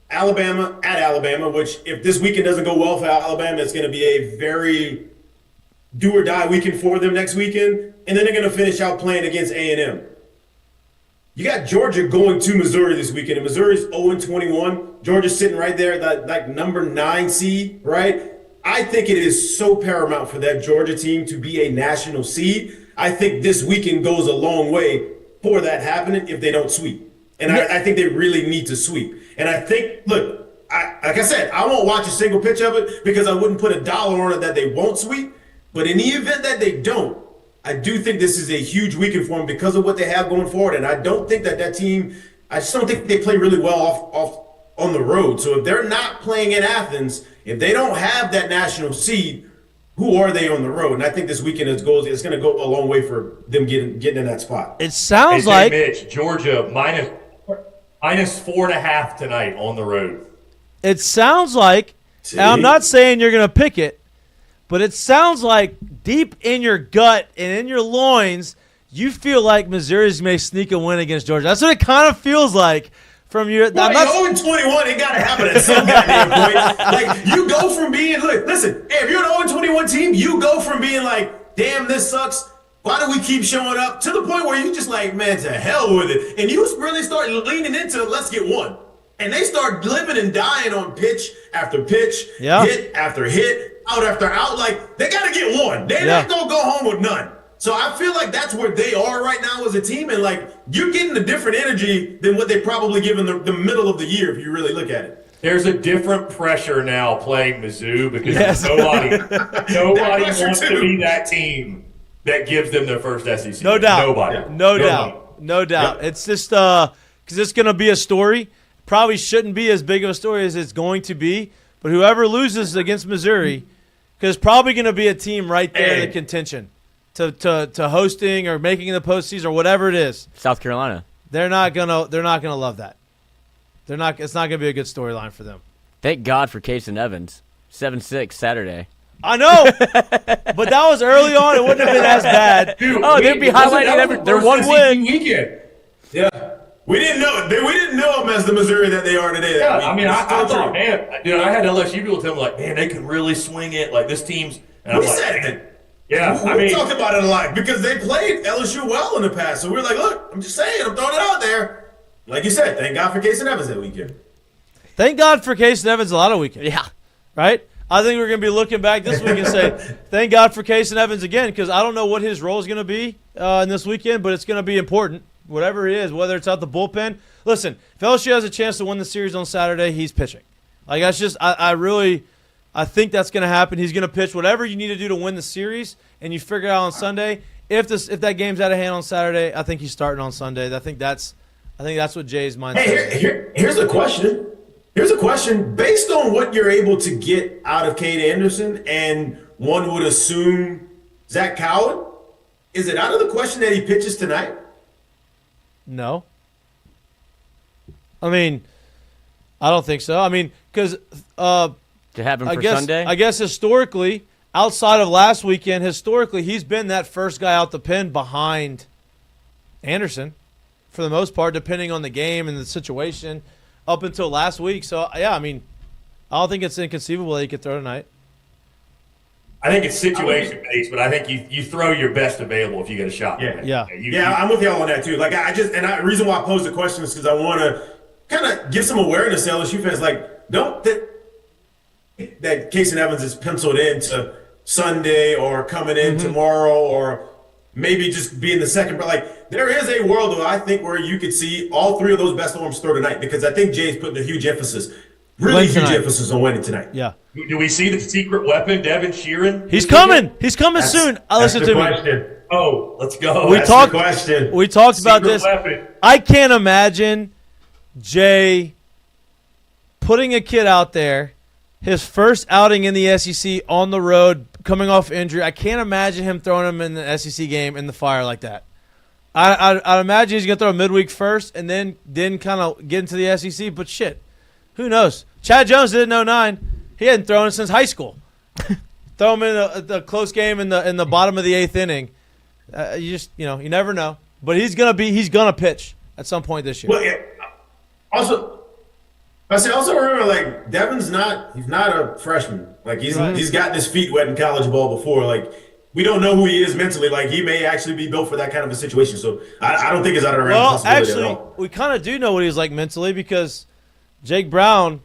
Alabama at Alabama, which if this weekend doesn't go well for Alabama, it's gonna be a very do or die weekend for them next weekend, and then they're gonna finish out playing against A&M. You got Georgia going to Missouri this weekend, and Missouri's 0-21. Georgia's sitting right there, that number 9 seed, right? I think it is so paramount for that Georgia team to be a national seed. I think this weekend goes a long way for that happening if they don't sweep. And I think they really need to sweep. And I think, look, like I said, I won't watch a single pitch of it because I wouldn't put a dollar on it that they won't sweep. But in the event that they don't, I do think this is a huge weekend for them because of what they have going forward. And I don't think that team, I just don't think they play really well off on the road. So if they're not playing in Athens, if they don't have that national seed, who are they on the road? And I think this weekend it's going to go a long way for them getting in that spot. It sounds like Mitch, Georgia minus 4.5 tonight on the road. It sounds like, and I'm not saying you're going to pick it, but it sounds like deep in your gut and in your loins, you feel like Missouri's may sneak a win against Georgia. That's what it kind of feels like from your. Well, 0-21, it got to happen at some goddamn point. Like, you go from being, listen, hey, if you're an 0-21 team, you go from being like, damn, this sucks, Why do we keep showing up to the point where you just like, man, to hell with it? And you really start leaning into let's get one. And they start living and dying on pitch after pitch, hit after hit, out after out. Like, they got to get one. They're not going to go home with none. So I feel like that's where they are right now as a team. And, like, you're getting a different energy than what they probably give in the middle of the year if you really look at it. There's a different pressure now playing Mizzou because nobody wants to be that team that gives them their first SEC. No doubt. Nobody. No doubt. Yep. It's just because it's going to be a story. Probably shouldn't be as big of a story as it's going to be. But whoever loses against Missouri, because it's probably going to be a team right there in the contention to hosting or making the postseason or whatever it is. South Carolina. They're not gonna love that. It's not gonna be a good storyline for them. Thank God for Case and Evans. 7-6 Saturday. I know, but that was early on. It wouldn't have been as bad. Dude, they'd be highlighting their one win. Weekend. Yeah. We didn't know them as the Missouri that they are today. Yeah, I mean, I thought, man, dude, I had LSU people tell me, like, man, they can really swing it. Like, this team's – and I'm like, said it. Yeah, we talked about it a lot because they played LSU well in the past. So we were like, look, I'm just saying, I'm throwing it out there. Like you said, thank God for Case and Evans that weekend. Thank God for Case and Evans a lot of weekends. Yeah. Right? I think we're going to be looking back this week and say, thank God for Case and Evans again, because I don't know what his role is going to be in this weekend, but it's going to be important. Whatever it is, whether it's out the bullpen. Listen, if LSU has a chance to win the series on Saturday, he's pitching. Like, that's just, I think that's going to happen. He's going to pitch whatever you need to do to win the series, and you figure it out on Sunday. If that game's out of hand on Saturday, I think he's starting on Sunday. I think that's what Jay's mindset is. Here's a question. Here's a question. Based on what you're able to get out of Kade Anderson, and one would assume Zach Coward, is it out of the question that he pitches tonight? No. I mean, I don't think so. I mean, because to have him for Sunday? I guess historically, outside of last weekend, he's been that first guy out the pen behind Anderson for the most part, depending on the game and the situation up until last week. So, yeah, I mean, I don't think it's inconceivable that he could throw tonight. I think it's situation based, but I think you throw your best available if you get a shot. Yeah. I'm with y'all on that too. Like the reason why I posed the question is because I want to kind of give some awareness to LSU fans. Like, don't think that Case and Evans is penciled into Sunday or coming in tomorrow or maybe just being the second. But like, there is a world I think where you could see all three of those best arms throw tonight because I think Jay's putting a huge emphasis. Really huge emphasis on winning tonight. Yeah. Do we see the secret weapon, Devin Sheeran? He's coming. He's coming soon. Listen to me. Oh, let's go. We talked about this. Weapon. I can't imagine Jay putting a kid out there, his first outing in the SEC on the road, coming off injury. I can't imagine him throwing him in the SEC game in the fire like that. I'd imagine he's going to throw a midweek first and then kind of get into the SEC. But shit, who knows? Chad Jones did in 09. He hadn't thrown it since high school. Throw him in the close game in the bottom of the 8th inning. You never know. But he's gonna pitch at some point this year. Well, yeah. Also remember, like, Devin's not a freshman. Like, he's gotten his feet wet in college ball before. Like, we don't know who he is mentally. Like, he may actually be built for that kind of a situation. So I don't think it's out of the realm of possibility at all. Actually, we kind of do know what he's like mentally because Jake Brown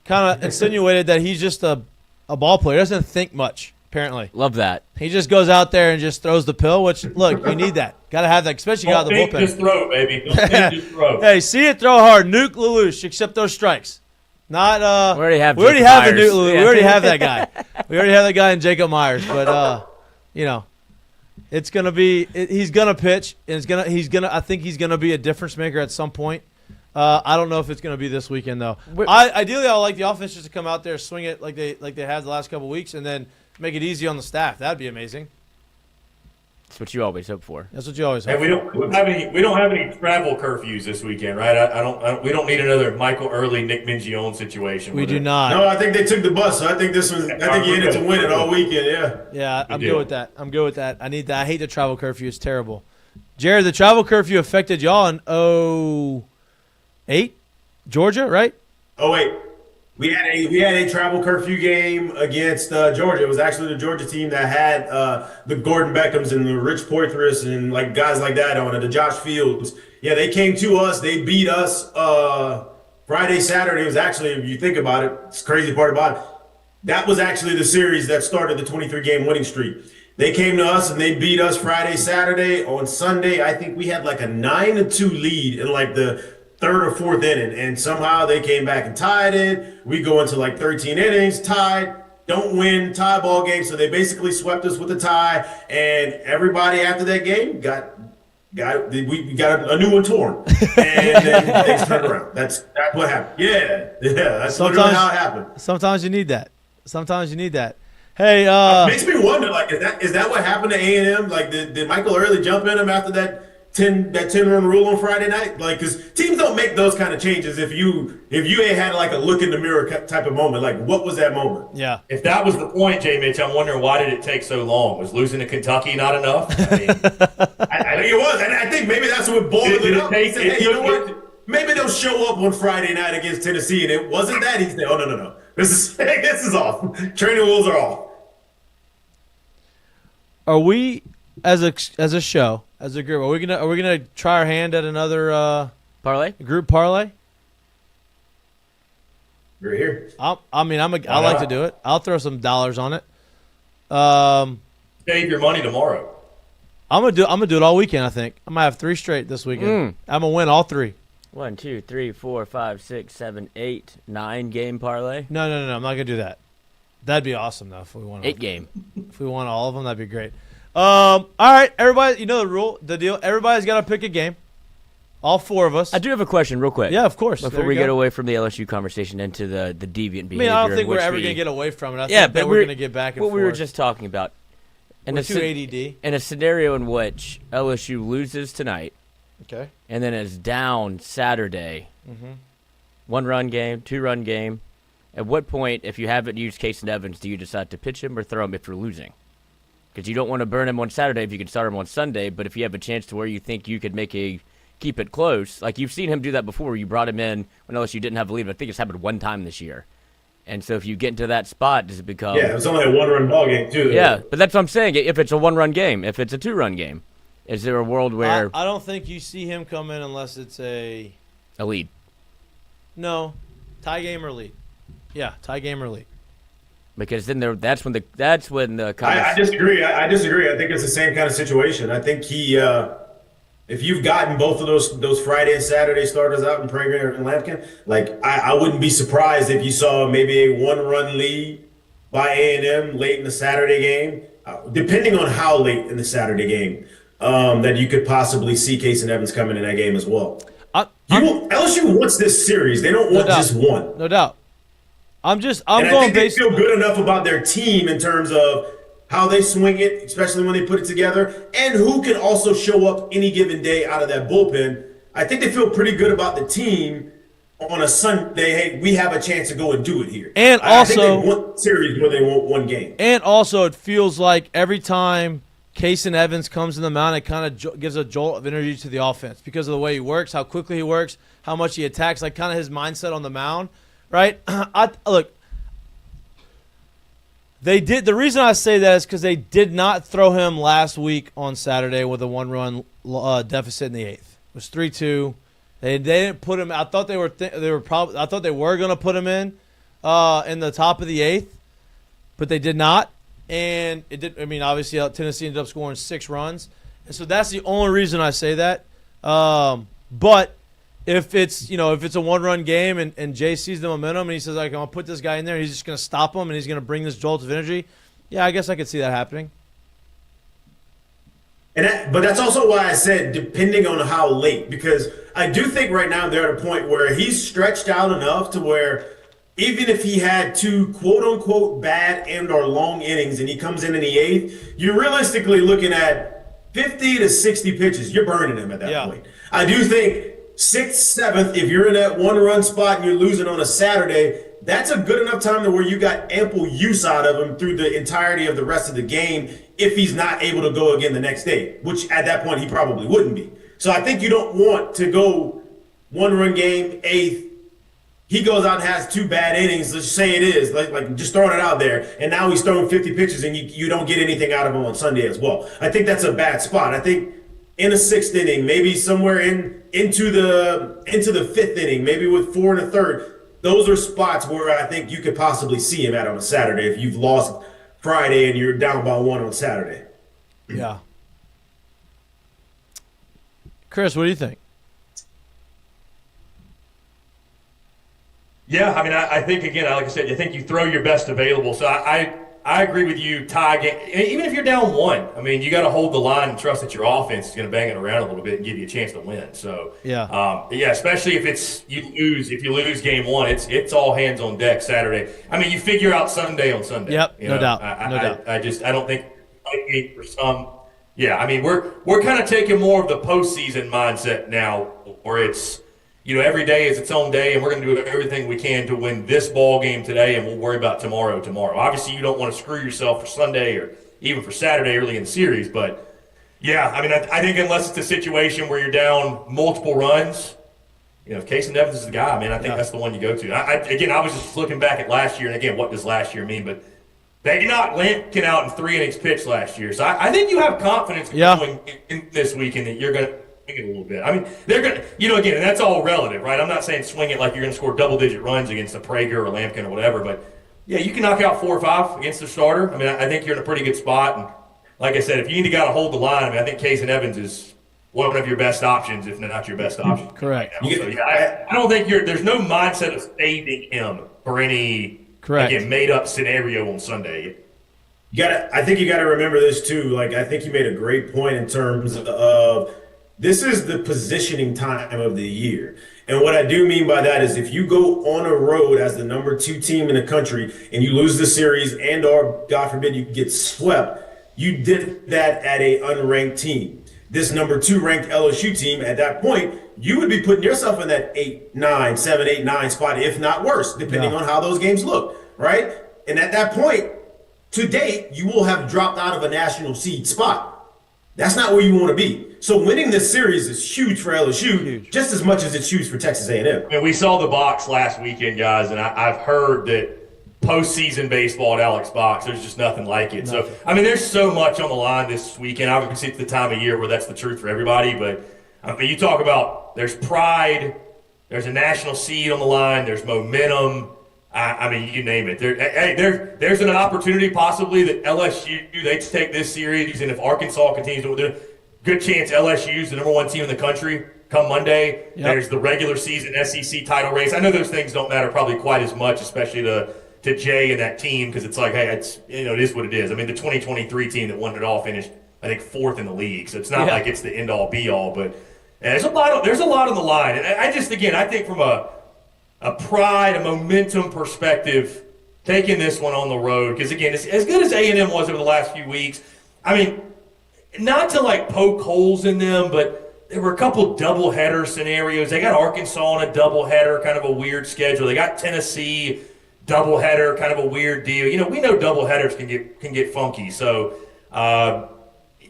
kind of insinuated that he's just a ball player. He doesn't think much, apparently. Love that. He just goes out there and just throws the pill, which, look, you need that. Got to have that, especially out of the bullpen. Just throw, baby. Just throw. Hey, see it, throw hard. Nuke Lelouch, accept those strikes. Not we already have the Nuke Lelouch. Yeah. We already have that guy. We already have that guy in Jacob Myers. But, it's going to be – he's going to pitch, and I think he's going to be a difference maker at some point. I don't know if it's going to be this weekend though. Ideally, I would like the offense just to come out there, swing it like they have the last couple of weeks, and then make it easy on the staff. That'd be amazing. That's what you always hope for. That's what you always hope. And we don't have any travel curveys this weekend, right? We don't need another Michael Early, Nick Mingione situation. We do not. No, I think they took the bus. So I think you ended to win it all weekend. Yeah. Yeah, I'm good with that. I need that. I hate the travel curfew. It's terrible. Jared, the travel curfew affected y'all in 08, Georgia, right? 08. We had a travel curfew game against Georgia. It was actually the Georgia team that had the Gordon Beckhams and the Rich Poitras and like guys like that on it, the Josh Fields. Yeah, they came to us. They beat us Friday, Saturday. It was actually, if you think about it, it's the crazy part about it. That was actually the series that started the 23-game winning streak. They came to us and they beat us Friday, Saturday. On Sunday, I think we had like a 9-2 lead in like the third or fourth inning, and somehow they came back and tied it. We go into like 13 innings, tied, don't win, tie ball game. So they basically swept us with a tie, and everybody after that game we got a new one torn, and then things turned around. That's what happened. Yeah, that's literally how it happened. Sometimes you need that. Hey, makes me wonder, like, is that what happened to A&M? Like, did Michael Early jump in him after that 10-run rule on Friday night? Like, because teams don't make those kind of changes if you ain't had like a look in the mirror type of moment. Like, what was that moment? Yeah. If that was the point, J. Mitch, I'm wondering why did it take so long? Was losing to Kentucky not enough? I mean, I think it was, and I think maybe that's what boiled it up. He said, hey, you know what? Maybe they'll show up on Friday night against Tennessee, and it wasn't that. He said, oh no, this is off. Training wheels are off. Are we as a show, as a group, are we gonna try our hand at another parlay? Group parlay? You're here. I like to do it. I'll throw some dollars on it. Save your money tomorrow. I'm gonna do it all weekend. I think I might have 3 straight this weekend. I'm gonna win all 3. 1, 2, 3, 4, 5, 6, 7, 8, 9 game parlay. No. I'm not gonna do that. That'd be awesome though if we won. 8 game. If we won all of them, that'd be great. All right, everybody. You know the deal. Everybody's got to pick a game. All 4 of us. I do have a question, real quick. Yeah, of course. Before we get away from the LSU conversation into the deviant behavior. I don't think we're ever going to get away from it. I think that we're going to get back and forth. What we were just talking about. We're too ADD. In a scenario in which LSU loses tonight. Okay. And then is down Saturday. 1-run game, 2-run game. At what point, if you haven't used Case and Evans, do you decide to pitch him or throw him if you're losing? Because you don't want to burn him on Saturday if you can start him on Sunday, but if you have a chance to where you think you could keep it close, like you've seen him do that before, you brought him in when LSU didn't have a lead. I think it's happened one time this year. And so if you get into that spot, does it become... Yeah, it was only a 1-run ball game, too. Yeah, but that's what I'm saying. If it's a 1-run game, if it's a 2-run game, is there a world where... I don't think you see him come in unless it's a lead. No. Tie game or lead. Yeah, tie game or lead. Because then that's when the I disagree. I think it's the same kind of situation. I think he, if you've gotten both of those Friday and Saturday starters out in Prager and Lampkin, like I wouldn't be surprised if you saw maybe a 1-run lead by A&M late in the Saturday game, depending on how late in the Saturday game, that you could possibly see Case and Evans coming in that game as well. LSU wants this series. They don't want just one. No doubt. I'm going based. They feel good enough about their team in terms of how they swing it, especially when they put it together, and who can also show up any given day out of that bullpen. I think they feel pretty good about the team on a Sunday. Hey, we have a chance to go and do it here. And I think they want series where they want one game. And also, it feels like every time Case and Evans comes in the mound, it kind of gives a jolt of energy to the offense because of the way he works, how quickly he works, how much he attacks, like kind of his mindset on the mound. Right? Look, they did. The reason I say that is because they did not throw him last week on Saturday with a 1-run deficit in the 8th. It was 3-2. They didn't put him. I thought they were going to put him in the top of the 8th, but they did not. And it did. I mean, obviously, Tennessee ended up scoring 6 runs, and so that's the only reason I say that. But if it's a 1-run game and Jay sees the momentum and he says, like, I'm going to put this guy in there, he's just going to stop him and he's going to bring this jolt of energy, yeah, I guess I could see that happening. But that's also why I said depending on how late, because I do think right now they're at a point where he's stretched out enough to where even if he had 2 quote-unquote bad and or long innings and he comes in the 8th, you're realistically looking at 50 to 60 pitches. You're burning him at that point. I do think 6th, 7th, if you're in that 1-run spot and you're losing on a Saturday, that's a good enough time to where you got ample use out of him through the entirety of the rest of the game if he's not able to go again the next day, which at that point he probably wouldn't be. So I think you don't want to go 1-run game, 8th, He goes out and has 2 bad innings. Let's say it is like just throwing it out there, and now he's throwing 50 pitches, and you don't get anything out of him on Sunday as well. I think that's a bad spot. I think in a 6th inning, maybe somewhere into the 5th inning, maybe with 4 1/3. Those are spots where I think you could possibly see him at on a Saturday if you've lost Friday and you're down by 1 on Saturday. Yeah. Chris, what do you think? Yeah, I mean, I think, again, like I said, I think you throw your best available. So I agree with you, Ty. Even if you're down 1, I mean, you got to hold the line and trust that your offense is going to bang it around a little bit and give you a chance to win. So, especially if you lose game 1, it's all hands on deck Saturday. I mean, you figure out Sunday on Sunday. Yep, no doubt. No doubt. I don't think for some. Yeah, I mean, we're kind of taking more of the postseason mindset now, where it's, every day is its own day, and we're going to do everything we can to win this ball game today, and we'll worry about tomorrow. Obviously, you don't want to screw yourself for Sunday or even for Saturday early in the series, but yeah, I mean, I think unless it's a situation where you're down multiple runs, if Kade Anderson is the guy, man, I think that's the one you go to. I was just looking back at last year, and again, what does last year mean? But they knocked Lampkin out in 3 innings pitched last year, so I think you have confidence going in this weekend that you're going to it a little bit. I mean, they're going to, again, and that's all relative, right? I'm not saying swing it like you're going to score double-digit runs against a Prager or Lampkin or whatever, but, yeah, you can knock out 4 or 5 against the starter. I mean, I think you're in a pretty good spot. And like I said, if you need to got to hold the line, I mean, I think Kade Anderson is one of your best options, if not your best option. Correct. Right now. So, yeah, I don't think there's no mindset of saving him for any, again, made-up scenario on Sunday. I think you got to remember this, too. Like, I think you made a great point in terms of this is the positioning time of the year. And what I do mean by that is if you go on a road as the number 2 team in the country and you lose the series or, God forbid, you get swept, you did that at a unranked team. This number 2 ranked LSU team, at that point, you would be putting yourself in that 7, 8, 9 spot, if not worse, depending on how those games look, right? And at that point, to date, you will have dropped out of a national seed spot. That's not where you want to be. So winning this series is huge for LSU, just as much as it's huge for Texas A&M. I mean, we saw the box last weekend, guys, and I've heard that postseason baseball at Alex Box, there's just nothing like it. So, I mean, there's so much on the line this weekend. Obviously, it's the time of year where that's the truth for everybody. But, I mean, you talk about there's pride, there's a national seed on the line, there's momentum. I mean, you name it. There's an opportunity possibly that LSU, they take this series, and if Arkansas continues to win, good chance LSU's the number 1 team in the country come Monday. Yep. There's the regular season SEC title race. I know those things don't matter probably quite as much, especially to Jay and that team, because it's like, hey, it is what it is. I mean, the 2023 team that won it all finished, I think, 4th in the league. So it's not like it's the end-all, be-all. But there's a lot on the line. And I think from a pride, a momentum perspective, taking this one on the road, because, again, as good as A&M was over the last few weeks, I mean, not to, poke holes in them, but there were a couple doubleheader scenarios. They got Arkansas on a doubleheader, kind of a weird schedule. They got Tennessee doubleheader, kind of a weird deal. We know doubleheaders can get funky. So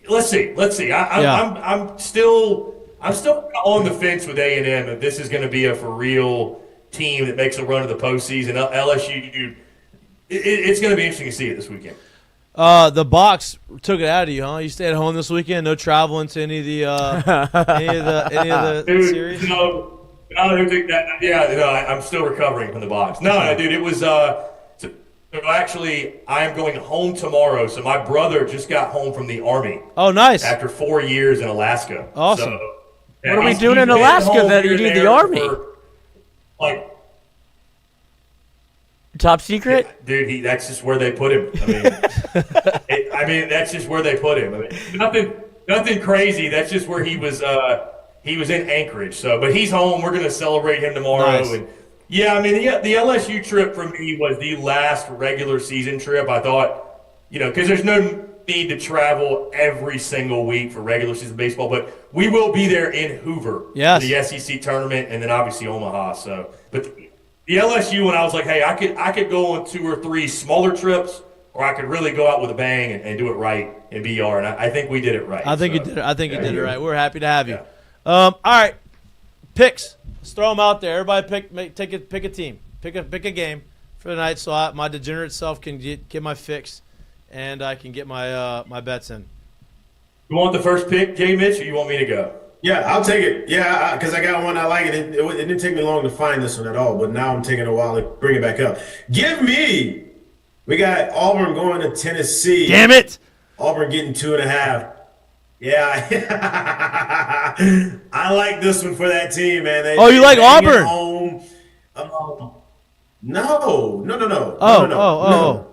let's see. I'm still on the fence with A&M if this is going to be a for real team that makes a run to the postseason. LSU, it's going to be interesting to see it this weekend. The box took it out of you, huh? You stayed at home this weekend, no traveling to any of the dude, series. I'm still recovering from the box. No, dude, it was. Actually, I am going home tomorrow. So my brother just got home from the Army. Oh, nice! After 4 years in Alaska. Awesome. So, what are we doing in Alaska that you need the Army? Top secret? Yeah, dude, that's just where they put him. I mean, that's just where they put him. I mean, nothing crazy. That's just where he was. He was in Anchorage. So, but he's home. We're going to celebrate him tomorrow. Nice. And yeah, I mean, the LSU trip for me was the last regular season trip. I thought, because there's no need to travel every single week for regular season baseball, but we will be there in Hoover for the SEC tournament, and then obviously Omaha. So, but the LSU one, I was like, hey, I could go on 2 or 3 smaller trips, or I could really go out with a bang and do it right in BR, and I think we did it right. I think you did it right. We're happy to have you. All right, Picks. Let's throw them out there. Everybody pick a team. Pick a game for the night so my degenerate self can get my fix and I can get my bets in. You want the first pick, Jay Mitch, or you want me to go? Yeah, I'll take it. Yeah, because I got one I like. It didn't take me long to find this one at all, but now I'm taking a while to bring it back up. We got Auburn going to Tennessee. Damn it! Auburn getting 2.5. Yeah, I like this one for that team, man. You like Auburn? Home. No. Oh.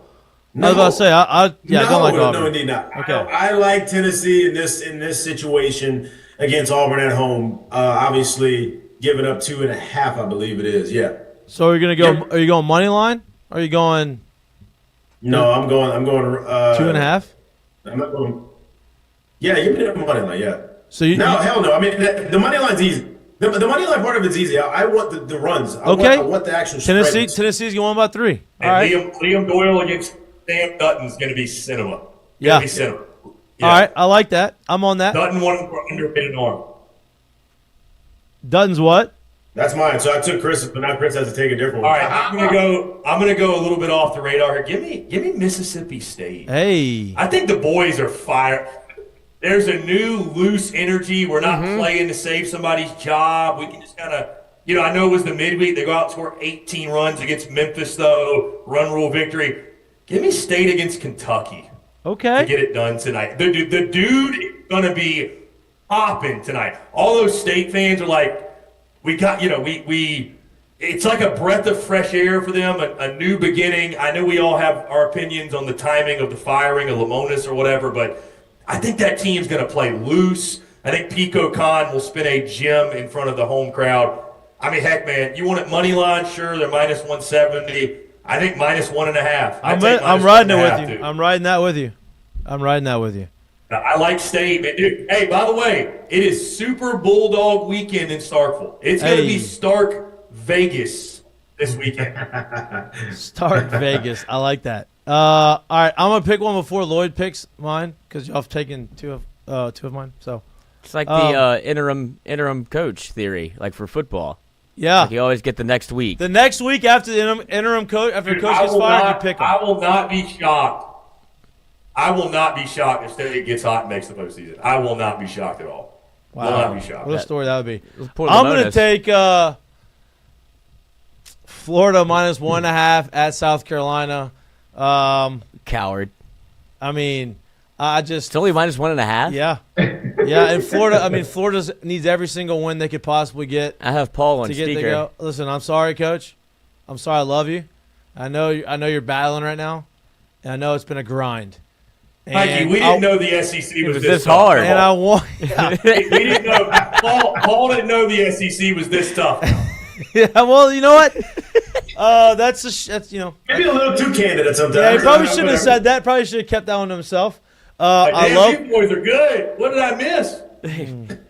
I was about to say, I don't like Auburn. No, indeed not. Okay. I like Tennessee in this situation against Auburn at home. Obviously, giving up 2.5, I believe it is. Yeah. So are you gonna go? Yep. Are you going money line? Or are you going? No, I'm going. 2.5. I'm not going. Yeah, give me the money line. Yeah. So hell no. I mean, the money line's easy. The money line part of it's easy. I want the runs. I want the actual spread. Tennessee's going by 3. And all right. Liam Doyle against Sam Dutton's going to be cinema. Yeah. Yeah. All right, I like that. I'm on that. Dutton won for underrated arm. Dutton's what? That's mine. So I took Chris's, but now Chris has to take a different one. All right, I'm gonna go a little bit off the radar here. Give me Mississippi State. Hey. I think the boys are fired. There's a new loose energy. We're not playing to save somebody's job. We can just kind of, I know it was the midweek. They go out and score 18 runs against Memphis, though. Run rule victory. Give me State against Kentucky. Okay. To get it done tonight. The dude is going to be popping tonight. All those State fans are like, it's like a breath of fresh air for them, a new beginning. I know we all have our opinions on the timing of the firing of Lamonis or whatever, but I think that team's going to play loose. I think Pico Khan will spin a gem in front of the home crowd. I mean, heck, man, you want it money line? Sure, they're minus 170. I think minus 1.5. I'm riding it with you. I'm riding that with you. I like State, man. Dude, hey, by the way, it is Super Bulldog weekend in Starkville. It's going to be Stark Vegas this weekend. Stark Vegas. I like that. All right, I'm going to pick one before Lloyd picks mine because y'all have taken two of mine. So it's like the interim coach theory, like for football. Yeah. Like you always get the next week. The next week after the interim coach, after the coach gets fired, you pick him. I will not be shocked. If State gets hot and makes the postseason. I will not be shocked at all. Wow. Will not be shocked. What a story that would be. I'm going to take Florida minus 1.5 at South Carolina. Coward. I mean, it's only minus 1.5? Yeah. Yeah, and Florida needs every single win they could possibly get. I have Paul on to speaker. Get to go. Listen, I'm sorry, Coach. I'm sorry. I love you. I know you're battling right now, and I know it's been a grind. Mikey, we didn't know the SEC was this hard. Tough. And I want. Yeah. We didn't know. Paul didn't know the SEC was this tough. Yeah. Well, you know what? That's maybe a little too candid sometimes. Yeah, he probably shouldn't have said that. Probably should have kept that one to himself. You boys are good. What did I miss?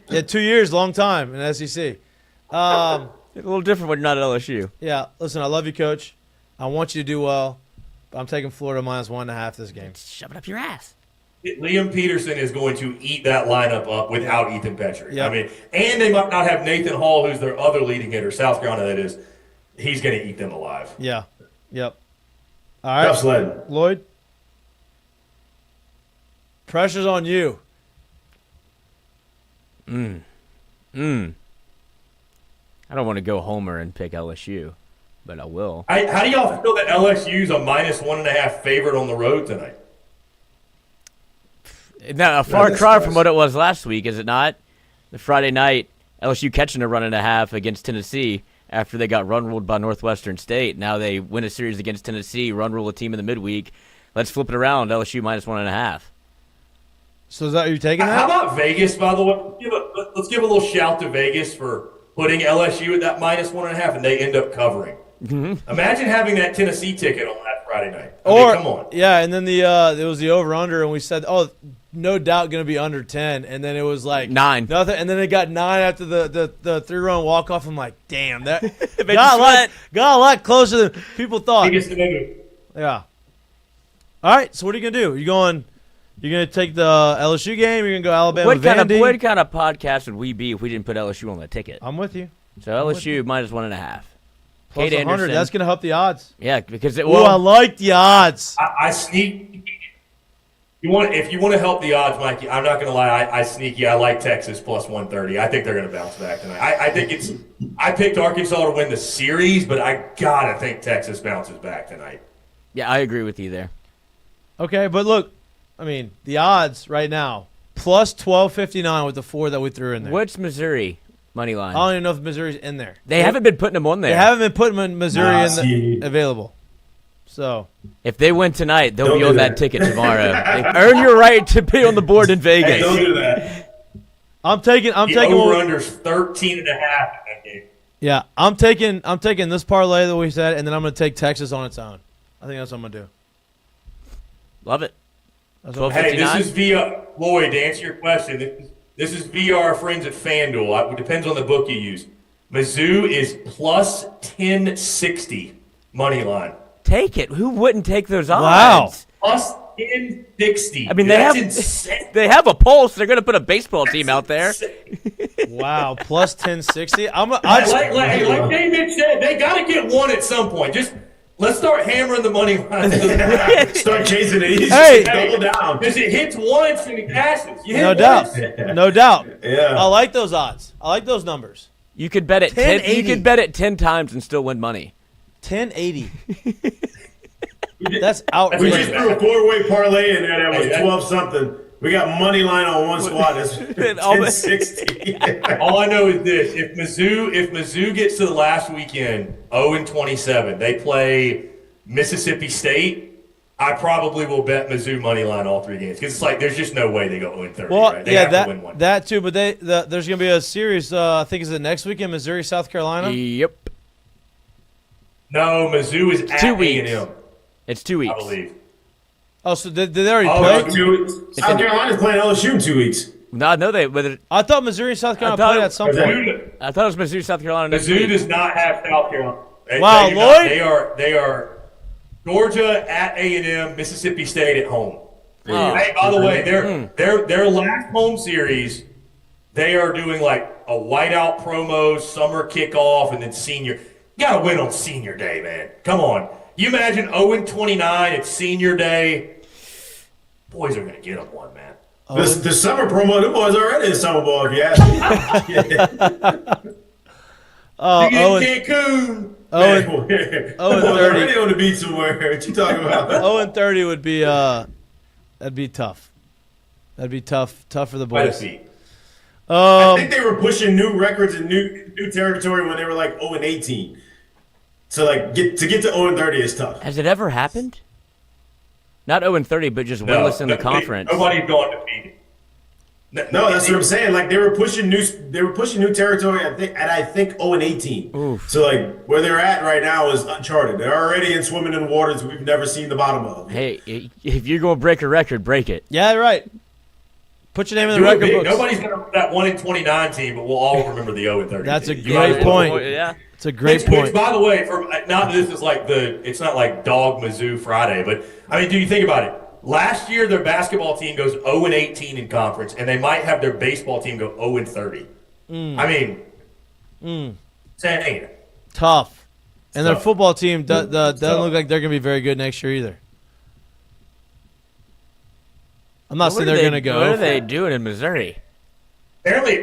Yeah, 2 years, long time in SEC. A little different when you're not at LSU. Yeah. Listen, I love you, Coach. I want you to do well. I'm taking Florida minus 1.5 this game. Shove it up your ass. Liam Peterson is going to eat that lineup up without Ethan Petrie. Yep. I mean, and they might not have Nathan Hall, who's their other leading hitter, South Carolina, that is. He's going to eat them alive. Yeah. Yep. All right. Tough sled. Lloyd, pressure's on you. I don't want to go homer and pick LSU, but I will. How do y'all feel that LSU's a minus 1.5 favorite on the road tonight? Now, a far cry from what it was last week, is it not? The Friday night, LSU catching a 1.5 against Tennessee after they got run ruled by Northwestern State. Now they win a series against Tennessee, run rule a team in the midweek. Let's flip it around. LSU minus 1.5. So is that you taking that? How about Vegas, by the way? Let's give a little shout to Vegas for putting LSU at that minus 1.5, and they end up covering. Mm-hmm. Imagine having that Tennessee ticket on that Friday night. I mean, come on. Yeah, and then it was the over-under, and we said, no doubt going to be under 10, and then it was like 9. Nothing, and then it got 9 after the 3-run walk-off. I'm like, damn, that got a lot closer than people thought. Yeah. All right, so what are you going to do? You're going to take the LSU game? You're going to go Alabama Vandy? What kind of podcast would we be if we didn't put LSU on the ticket? I'm with you. So LSU minus 1.5. Plus Kade 100. Anderson. That's going to help the odds. Yeah, because Oh, I like the odds. I sneak. If you want to help the odds, Mikey, I'm not going to lie. I sneaky. I like Texas plus 130. I think they're going to bounce back tonight. I picked Arkansas to win the series, but I gotta think Texas bounces back tonight. Yeah, I agree with you there. Okay, but look, I mean, the odds right now plus 1259 with the 4 that we threw in there. What's Missouri money line? I don't even know if Missouri's in there. They haven't been putting them on there. They haven't been putting Missouri available. So if they win tonight, they'll Don't be do on that that. ticket tomorrow. Earn your right to be on the board in Vegas. Hey, don't do that. I'm taking over-under's 13.5 in that game. Yeah, I'm taking this parlay that we said, and then I'm going to take Texas on its own. I think that's what I'm going to do. Love it. Hey, this is via Lloyd. To answer your question, this is via our friends at FanDuel. It depends on the book you use. Mizzou is plus 1060 money line. Take it. Who wouldn't take those Wow. odds? Plus 1060. I mean, That's insane. they have a pulse. They're going to put a baseball team out there. Wow, plus 1060. Like David said, they got to get one at some point. Just let's start hammering the money line. Start chasing it. Easy. Hey. Double down. Because it hits once and it cashes. You hit No once. doubt. No doubt. Yeah. I like those odds. I like those numbers. You could bet it 10. You 1080. could bet it 10 times and still win money. 1080. That's We outrageous. just threw a 4-way parlay in there that was 12-something. We got money line on one squad. That's 1060. All I know is this: if Mizzou gets to the last weekend 0-27, they play Mississippi State. I probably will bet Mizzou money line all 3 games because it's like there's just no way they go 0-30. Well, right? They yeah, have to win one. that too. But there's going to be a series. I think is it next weekend, Missouri, South Carolina. Yep. No, Mizzou is at 2 weeks. A&M, It's 2 weeks. I believe. Oh, so did they already Oh, play? no. 2 weeks. South Carolina's playing LSU in 2 weeks. No, I know they. Whether I thought Missouri and South Carolina I thought played it- at some point. Mizzou, I thought it was Missouri, South Carolina next Mizzou week. does not have South Carolina. Wow, do Lloyd? They are Georgia at A&M, Mississippi State at home. Oh. Hey, by the way, their last home series, they are doing like a whiteout promo, summer kickoff, and then senior. You got to win on senior day, man. Come on. You imagine 0-29, it's senior day. Boys are going to get them one, man. The summer promo, the boys already in summer ball, if you ask me. Oh, See you in Cancun. Man, 30. already on the beach somewhere. What you talking about? 0-30 would be that'd be tough. That'd be tough for the Quite a boys. feat. I think they were pushing new records and new territory when they were like 0-18. So like get to 0-30 is tough. Has it ever happened? Not 0-30, but just winless in the conference. Nobody's going to beat it. No, that's what I'm saying. Like they were pushing new territory. I think 0-18. Oof. So like where they're at right now is uncharted. They're already in swimming in waters we've never seen the bottom of. Hey, if you're going to break a record, break it. Yeah, right. Put your name in the Do it record big. books. Nobody's going to remember that 1-29 team, but we'll all remember the 0-30. That's a team. You might great as well. point. Yeah. It's a great Which, point. by the way, not that this is like it's not like Dog Mizzou Friday, but I mean, do you think about it? Last year, their basketball team goes 0-18 in conference, and they might have their baseball team go 0-30. I mean, insane. Tough. And their Tough. football team doesn't Tough. look like they're going to be very good next year either. I'm not saying they're going to go. What are they doing in Missouri? Apparently,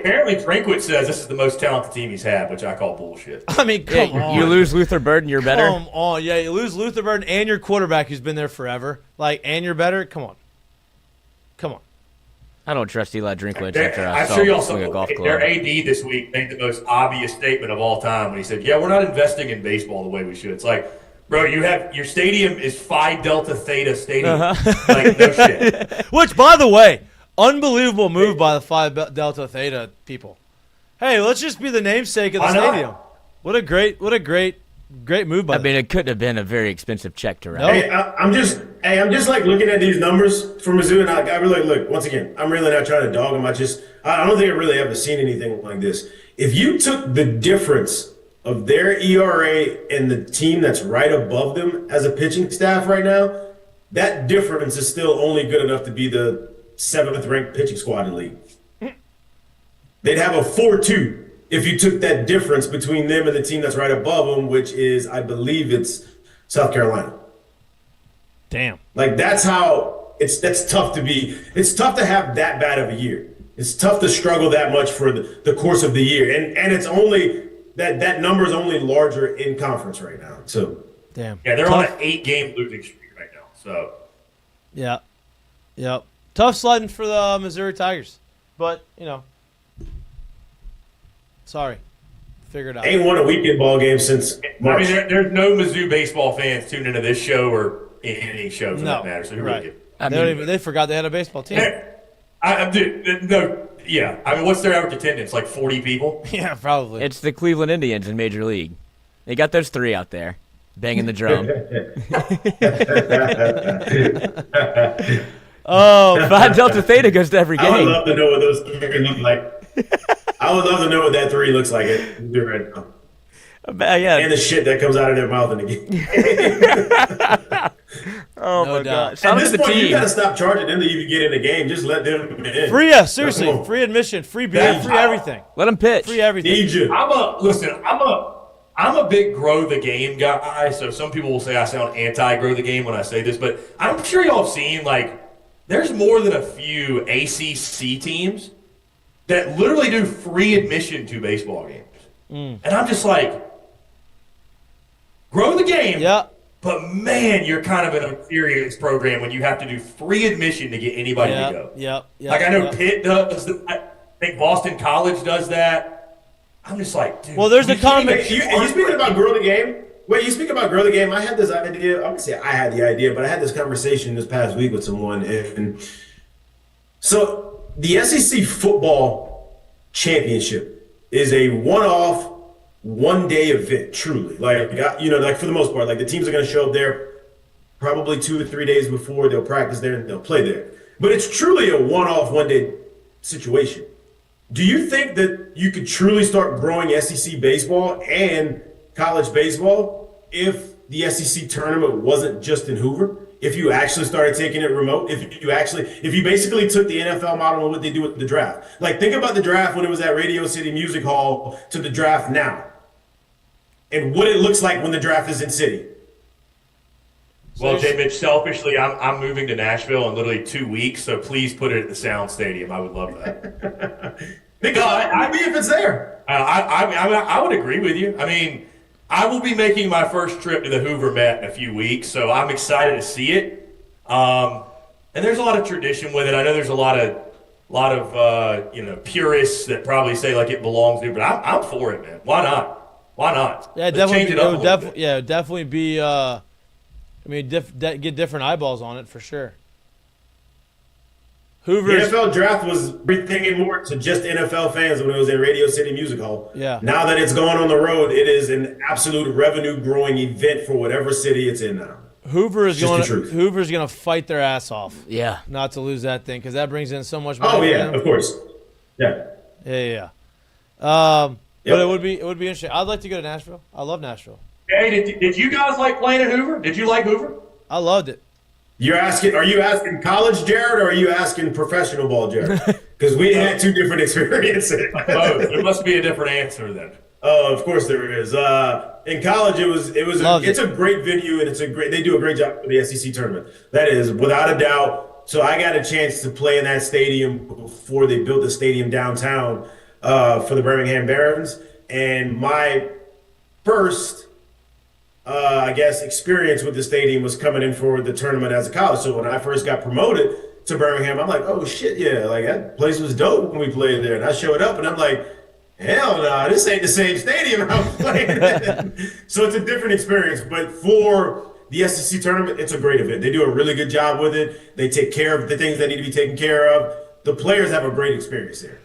Drinkwitz says this is the most talented team he's had, which I call bullshit. I mean, come on. You lose Luther Burden, you're better. Come on. Yeah, you lose Luther Burden and your quarterback who's been there forever. And you're better? Come on. Come on. I don't trust Eli Drinkwitz after I I'm saw sure y'all him saw swing a golf their club. AD this week made the most obvious statement of all time when he said, "Yeah, we're not investing in baseball the way we should." It's like, bro, your stadium is Phi Delta Theta Stadium. Like, no shit. Which, by the way, unbelievable move by the Phi Delta Theta people. Hey, let's just be the namesake of the Why not? stadium. What a great move by I them. mean, it couldn't have been a very expensive check to write. No. I'm just like looking at these numbers for Mizzou, and I really look. Once again, I'm really not trying to dog them. I don't think I really ever seen anything like this. If you took the difference of their ERA and the team that's right above them as a pitching staff right now, that difference is still only good enough to be the 7th ranked pitching squad in the league. They'd have a 4-2 if you took that difference between them and the team that's right above them, which is, I believe it's South Carolina. Damn. Like, that's tough to be. It's tough to have that bad of a year. It's tough to struggle that much for the course of the year. And it's only that number is only larger in conference right now. So, damn. Yeah, they're on an 8-game losing streak right now. So, yeah. Yep. Tough sledding for the Missouri Tigers. But, sorry. Figure it out. Ain't won a weekend ball game since March. I mean, there's no Mizzou baseball fans tuned into this show or any show for that matter. So who really cares? They forgot they had a baseball team. I mean, what's their average attendance? Like 40 people? Yeah, probably. It's the Cleveland Indians in Major League. They got those 3 out there banging the drum. Oh, Phi Delta Theta goes to every game. I would love to know what those 3 look like. I would love to know what that 3 looks like right now. Yeah. And the shit that comes out of their mouth in the game. Oh, No my doubt. God. At Shout out to this the point, you team. got to stop charging them to even get in the game. Just let them in. Seriously, free admission, free beer, free everything. Let them pitch. Free everything. Need you. I'm a big grow the game guy, so some people will say I sound anti-grow the game when I say this, but I'm sure y'all have seen, there's more than a few ACC teams that literally do free admission to baseball games. And I'm just like, grow the game. Yeah. But, man, you're kind of in a serious program when you have to do free admission to get anybody to go. Yeah. I know Pitt does that. I think Boston College does that. I'm just like, dude. Well, there's a You combination. speaking about grow the game? Wait, you speak about grow the game? I had this idea. I would say I had the idea, but I had this conversation this past week with someone. And so the SEC football championship is a one-off, one-day event, truly. Like for the most part, the teams are going to show up there probably 2 or 3 days before. They'll practice there and they'll play there. But it's truly a one-off, one-day situation. Do you think that you could truly start growing SEC baseball and college baseball if the SEC tournament wasn't just in Hoover? If you actually started taking it remote? If you basically took the NFL model and what they do with the draft? Think about the draft when it was at Radio City Music Hall to the draft now. And what it looks like when the draft is in city. Well, Jay Mitch, selfishly, I'm moving to Nashville in literally 2 weeks, so please put it at the Sound Stadium. I would love that. Maybe if it's there. I would agree with you. I mean, I will be making my first trip to the Hoover Met in a few weeks, so I'm excited to see it. And there's a lot of tradition with it. I know there's a lot of purists that probably say it belongs there, but I'm for it, man. Why not? Yeah, Let's definitely. change it up a little bit. Yeah, definitely be. Get different eyeballs on it for sure. The Hoover's. NFL draft was bringing more to just NFL fans when it was in Radio City Music Hall. Yeah. Now that it's going on the road, it is an absolute revenue-growing event for whatever city it's in now. Hoover's Just the truth. Hoover's going to fight their ass off. Yeah. Not to lose that thing because that brings in so much money. Oh for yeah, them. of course. Yeah. Yeah. Yep. But it would be interesting. I'd like to go to Nashville. I love Nashville. Hey, did you guys like playing at Hoover? Did you like Hoover? I loved it. Are you asking college Jared or are you asking professional ball Jared? Because we had 2 different experiences. Oh, there must be a different answer then. Oh, of course there is. In college, it's a great venue and they do a great job for the SEC tournament. That is without a doubt. So I got a chance to play in that stadium before they built the stadium downtown for the Birmingham Barons. And my first experience with the stadium was coming in for the tournament as a college. So when I first got promoted to Birmingham, I'm like, oh shit, yeah, that place was dope when we played there. And I showed up and I'm like, hell no, this ain't the same stadium I'm playing in. So it's a different experience. But for the SEC tournament, it's a great event. They do a really good job with it. They take care of the things that need to be taken care of. The players have a great experience there.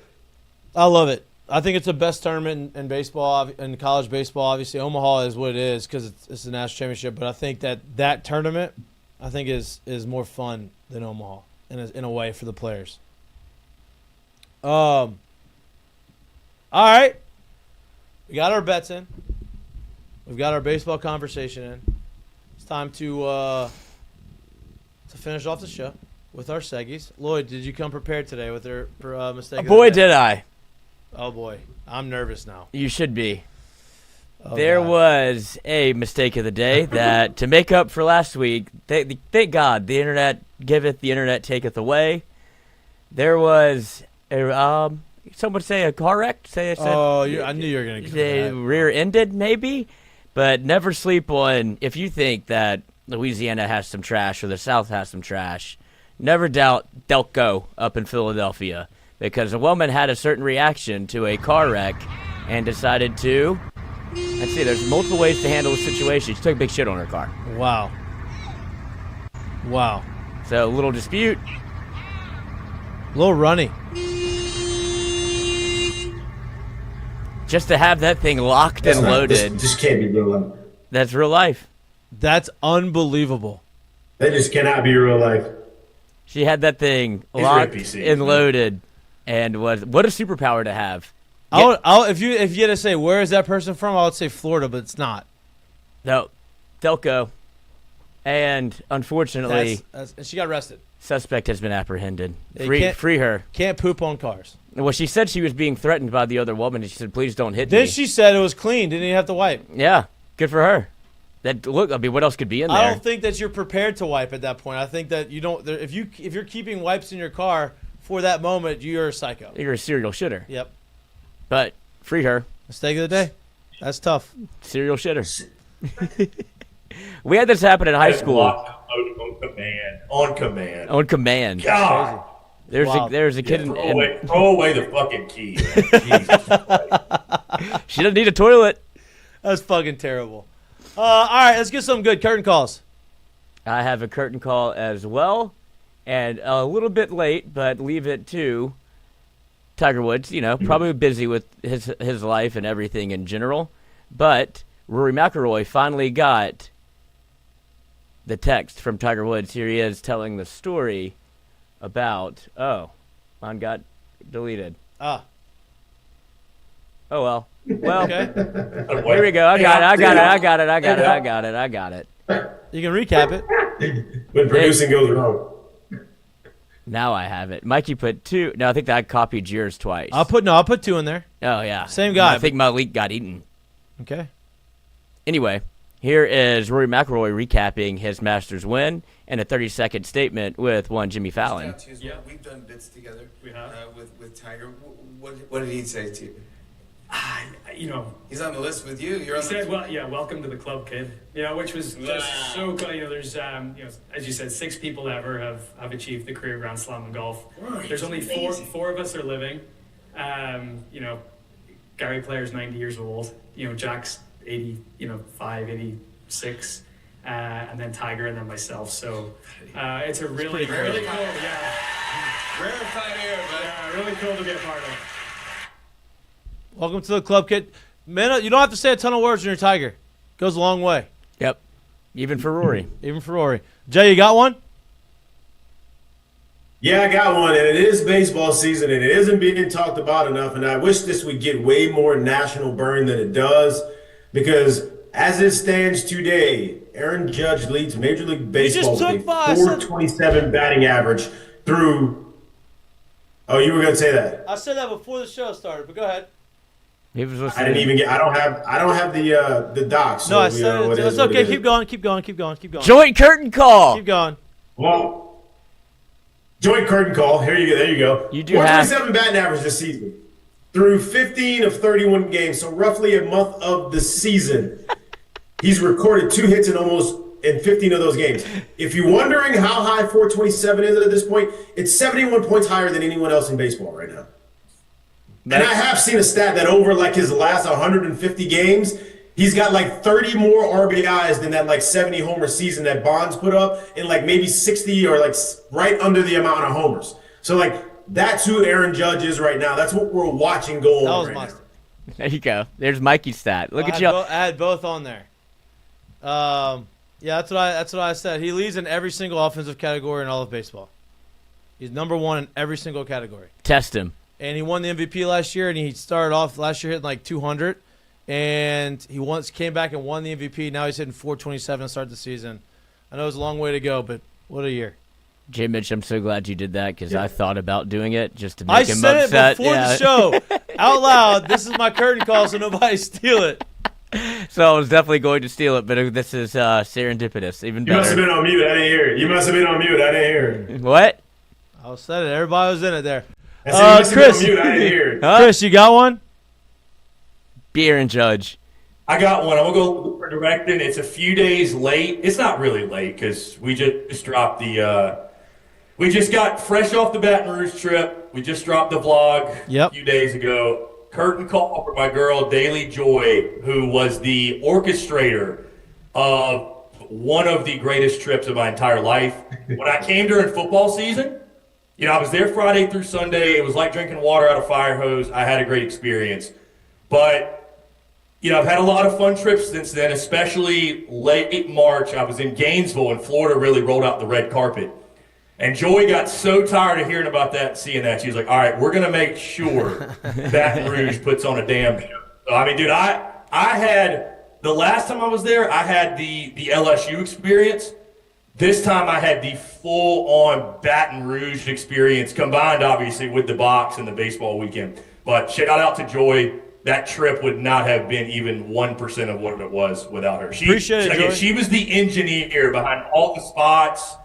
I love it. I think it's the best tournament in baseball, in college baseball. Obviously, Omaha is what it is because it's the national championship. But I think that tournament, is more fun than Omaha in a way for the players. All right, we got our bets in. We've got our baseball conversation in. It's time to finish off the show with our seggies. Lloyd, did you come prepared today with our mistake? Boy, did I. Oh, boy. I'm nervous now. You should be. Oh, There God. was a mistake of the day that, to make up for last week, thank God, the internet giveth, the internet taketh away. There was some would say a car wreck. I knew you were going to get that. Rear-ended, maybe, but never sleep on. If you think that Louisiana has some trash or the South has some trash, never doubt Delco up in Philadelphia, because a woman had a certain reaction to a car wreck and decided to. Let's see. There's multiple ways to handle the situation. She took a big shit on her car. Wow. So a little dispute. A little runny. Just to have that thing locked and loaded. This can't be real life. That's real life. That's unbelievable. That just cannot be real life. She had that thing He's locked very PC, and man. loaded, and what a superpower to have. If you had to say where is that person from, I would say Florida, but it's not. No, Delco, and unfortunately, And she got arrested. suspect has been apprehended. They Free her. Can't poop on cars. Well, she said she was being threatened by the other woman, and she said, "Please don't hit Then me." she said it was clean. Didn't even have to wipe. Yeah, good for her. What else could be in there? I don't think that you're prepared to wipe at that point. I think that you don't. If you're keeping wipes in your car for that moment, you're a psycho. You're a serial shitter. Yep. But free her. Mistake of the day. That's tough. Serial shitter. We had this happen in high school. On command. On command. On command. God. There's a kid Throw away the fucking key. Jesus Christ. She doesn't need a toilet. That's fucking terrible. All right, let's get some good curtain calls. I have a curtain call as well, and a little bit late, but leave it to Tiger Woods. Probably busy with his life and everything in general. But Rory McIlroy finally got the text from Tiger Woods. Here he is telling the story about. Oh, mine got deleted. Oh well. Well, Okay. here we go. I got it. You can recap it. When producing goes wrong. Now I have it. Mikey put 2. No, I think that I copied yours twice. I'll put 2 in there. Oh, yeah. Same guy. I think Malik got eaten. Okay. Anyway, here is Rory McIlroy recapping his Masters win and a 30-second statement with one Jimmy Fallon. Yeah, we've done bits together. We have. With Tiger. What did he say to you? He's on the list with you. You're He on said, the welcome to the club, kid. Which was just so cool. There's, as you said, 6 people ever have achieved the career Grand Slam in golf. Right. There's only four of us are living. Gary Player's 90 years old. Jack's 80, 86. And then Tiger and then myself. So it's a really cool, yeah. rarefied air, man. Yeah, really cool to be a part of. Welcome to the club, kid. Man, you don't have to say a ton of words when you're Tiger. Goes a long way. Yep. Even for Rory. Even for Rory. Jay, you got one? Yeah, I got one, and it is baseball season, and it isn't being talked about enough, and I wish this would get way more national burn than it does, because as it stands today, Aaron Judge leads Major League Baseball with a 427 batting average through – oh, you were going to say that? I said that before the show started, but go ahead. He was I didn't even get – I don't have the docs. So, No, I said it it's is what okay. it is. Keep going. Joint curtain call. Keep going. Well, joint curtain call. There you go. You do 427 batting average this season. Through 15 of 31 games, so roughly a month of the season, he's recorded 2 hits in 15 of those games. If you're wondering how high 427 is at this point, it's 71 points higher than anyone else in baseball right now. And I have seen a stat that over like his last 150 games, he's got like 30 more RBIs than that like 70 homer season that Bonds put up, and like maybe 60 or like right under the amount of homers. So like that's who Aaron Judge is right now. That's what we're watching go That on was right my now. There you go. There's Mikey's stat. Look at you. I had both on there. Yeah, that's what I said. He leads in every single offensive category in all of baseball. He's number 1 in every single category. Test him. And he won the MVP last year, and he started off last year hitting like 200, and he once came back and won the MVP. Now he's hitting 427 to start the season. I know it's a long way to go, but what a year. Jay Mitch, I'm so glad you did that because I thought about doing it just to make him upset. I said it before the show. out loud, this is my curtain call, so nobody steal it. So I was definitely going to steal it, but this is serendipitous. Even You better. must have been on mute. I didn't hear it. You must have been on mute. I didn't hear it. What? I said it. Everybody was in it there. I said, you must have Chris. been on mute. I didn't hear it. Huh? Chris, you got one? Beer and Judge. I got one. I'm going to go for directing. It's a few days late. It's not really late because we just dropped we just got fresh off the Baton Rouge trip. We just dropped the vlog a few days ago. Curtain call for my girl, Daily Joy, who was the orchestrator of one of the greatest trips of my entire life. When I came during football season, I was there Friday through Sunday. It was like drinking water out of a fire hose. I had a great experience. But I've had a lot of fun trips since then, especially late March. I was in Gainesville, and Florida really rolled out the red carpet. And Joy got so tired of hearing about that and seeing that. She was like, all right, we're going to make sure Baton Rouge puts on a damn show. So, I mean, dude, I had, the last time I was there, I had the LSU experience. This time I had the full-on Baton Rouge experience, combined, obviously, with the box and the baseball weekend. But shout out to Joy. That trip would not have been even 1% of what it was without her. Appreciate it, Joy. She was the engineer behind all the spots.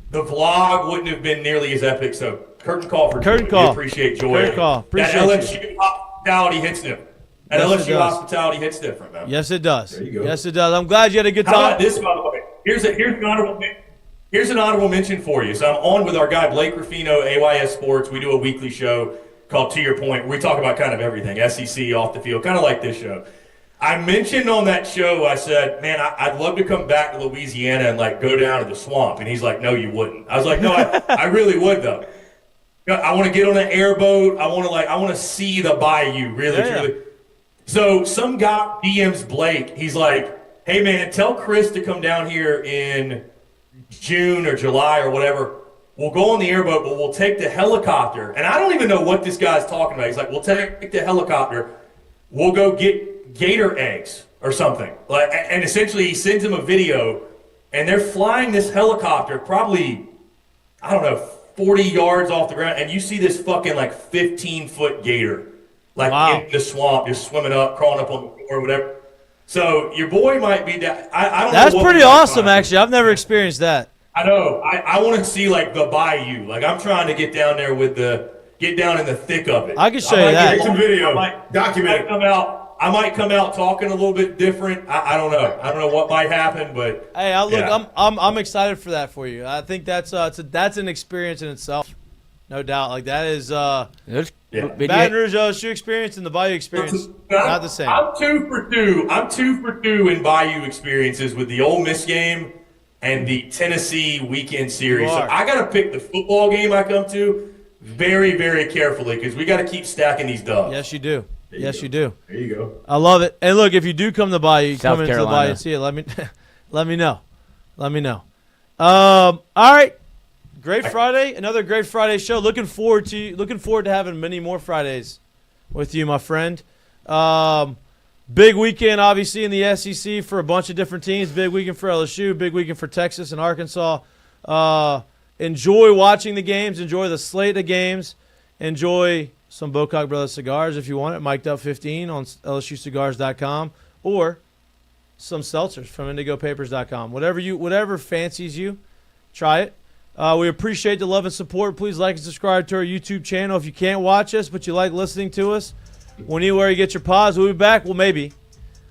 The vlog wouldn't have been nearly as epic. So curtain call for Curtain Joy. call. We appreciate Joy. Curtain call. Appreciate that LSU hospitality hits different. That Yes, it LSU does. hospitality hits different, man. Yes, it does. There you go. Yes, it does. I'm glad you had a good How time. about this, by the way? Here's an honorable mention for you. So I'm on with our guy Blake Ruffino, AYS Sports. We do a weekly show called To Your Point, where we talk about kind of everything, SEC, off the field, kind of like this show. I mentioned on that show, I said, man, I'd love to come back to Louisiana and go down to the swamp. And he's like, no, you wouldn't. I was like, no, I really would though. I want to get on an airboat. I want to see the bayou, really, truly. So some guy DMs Blake. He's like, hey man, tell Chris to come down here in June or July or whatever. We'll go on the airboat, but we'll take the helicopter. And I don't even know what this guy's talking about. He's like, we'll take the helicopter. We'll go get gator eggs or something. And essentially he sends him a video, and they're flying this helicopter probably, 40 yards off the ground, and you see this fucking 15-foot gator in the swamp, just swimming up, crawling up on the floor or whatever. So your boy might be down. I don't know. That's pretty awesome, actually. I've never experienced that. I know. I want to see the bayou. I'm trying to get down there get down in the thick of it. I can show you that. Take some video. Document it. I might come out talking a little bit different. I don't know. I don't know what might happen, but Hey, I'm excited for that for you. I think that's an experience in itself, no doubt. That is Baton Rouge LSU experience and the Bayou experience, not the same. I'm 2 for 2. I'm 2 for 2 in Bayou experiences with the Ole Miss game and the Tennessee weekend series. So I got to pick the football game I come to very, very carefully because we got to keep stacking these dubs. Yes, you do. You do. There you go. I love it. And look, if you do come to Bayou, you South come into the Carolina. Bayou and see it. Let me know. Let me know. All right. Great Friday. Another great Friday show. Looking forward to having many more Fridays with you, my friend. Big weekend, obviously, in the SEC for a bunch of different teams. Big weekend for LSU. Big weekend for Texas and Arkansas. Enjoy watching the games. Enjoy the slate of games. Enjoy some Bocock Brothers cigars if you want it. Mik'd Up 15 on LSUcigars.com or some seltzers from IndigoPapers.com. Whatever fancies you, try it. We appreciate the love and support. Please like and subscribe to our YouTube channel. If you can't watch us but you like listening to us, anywhere you get your pods, we'll be back. Well, maybe.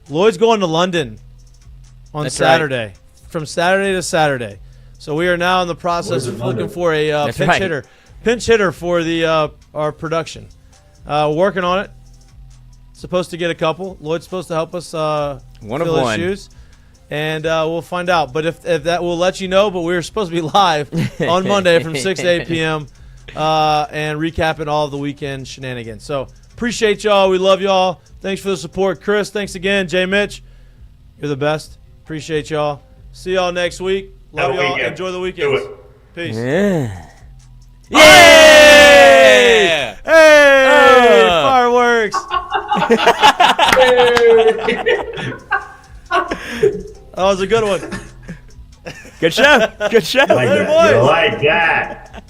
Lloyd's going to London on Saturday. Right. From Saturday to Saturday. So we are now in the process of looking for a pinch hitter for the our production. Working on it. Supposed to get a couple. Lloyd's supposed to help us fill his shoes. And we'll find out. But if that, we'll let you know. But we're supposed to be live on Monday from 6 to 8 p.m. And recapping all of the weekend shenanigans. So appreciate y'all. We love y'all. Thanks for the support. Chris, thanks again. Jay Mitch, you're the best. Appreciate y'all. See y'all next week. Love y'all. Enjoy the weekends. Peace. Yeah. Yay! Hey! Fireworks! That was a good one. Good show. Good show. Like that.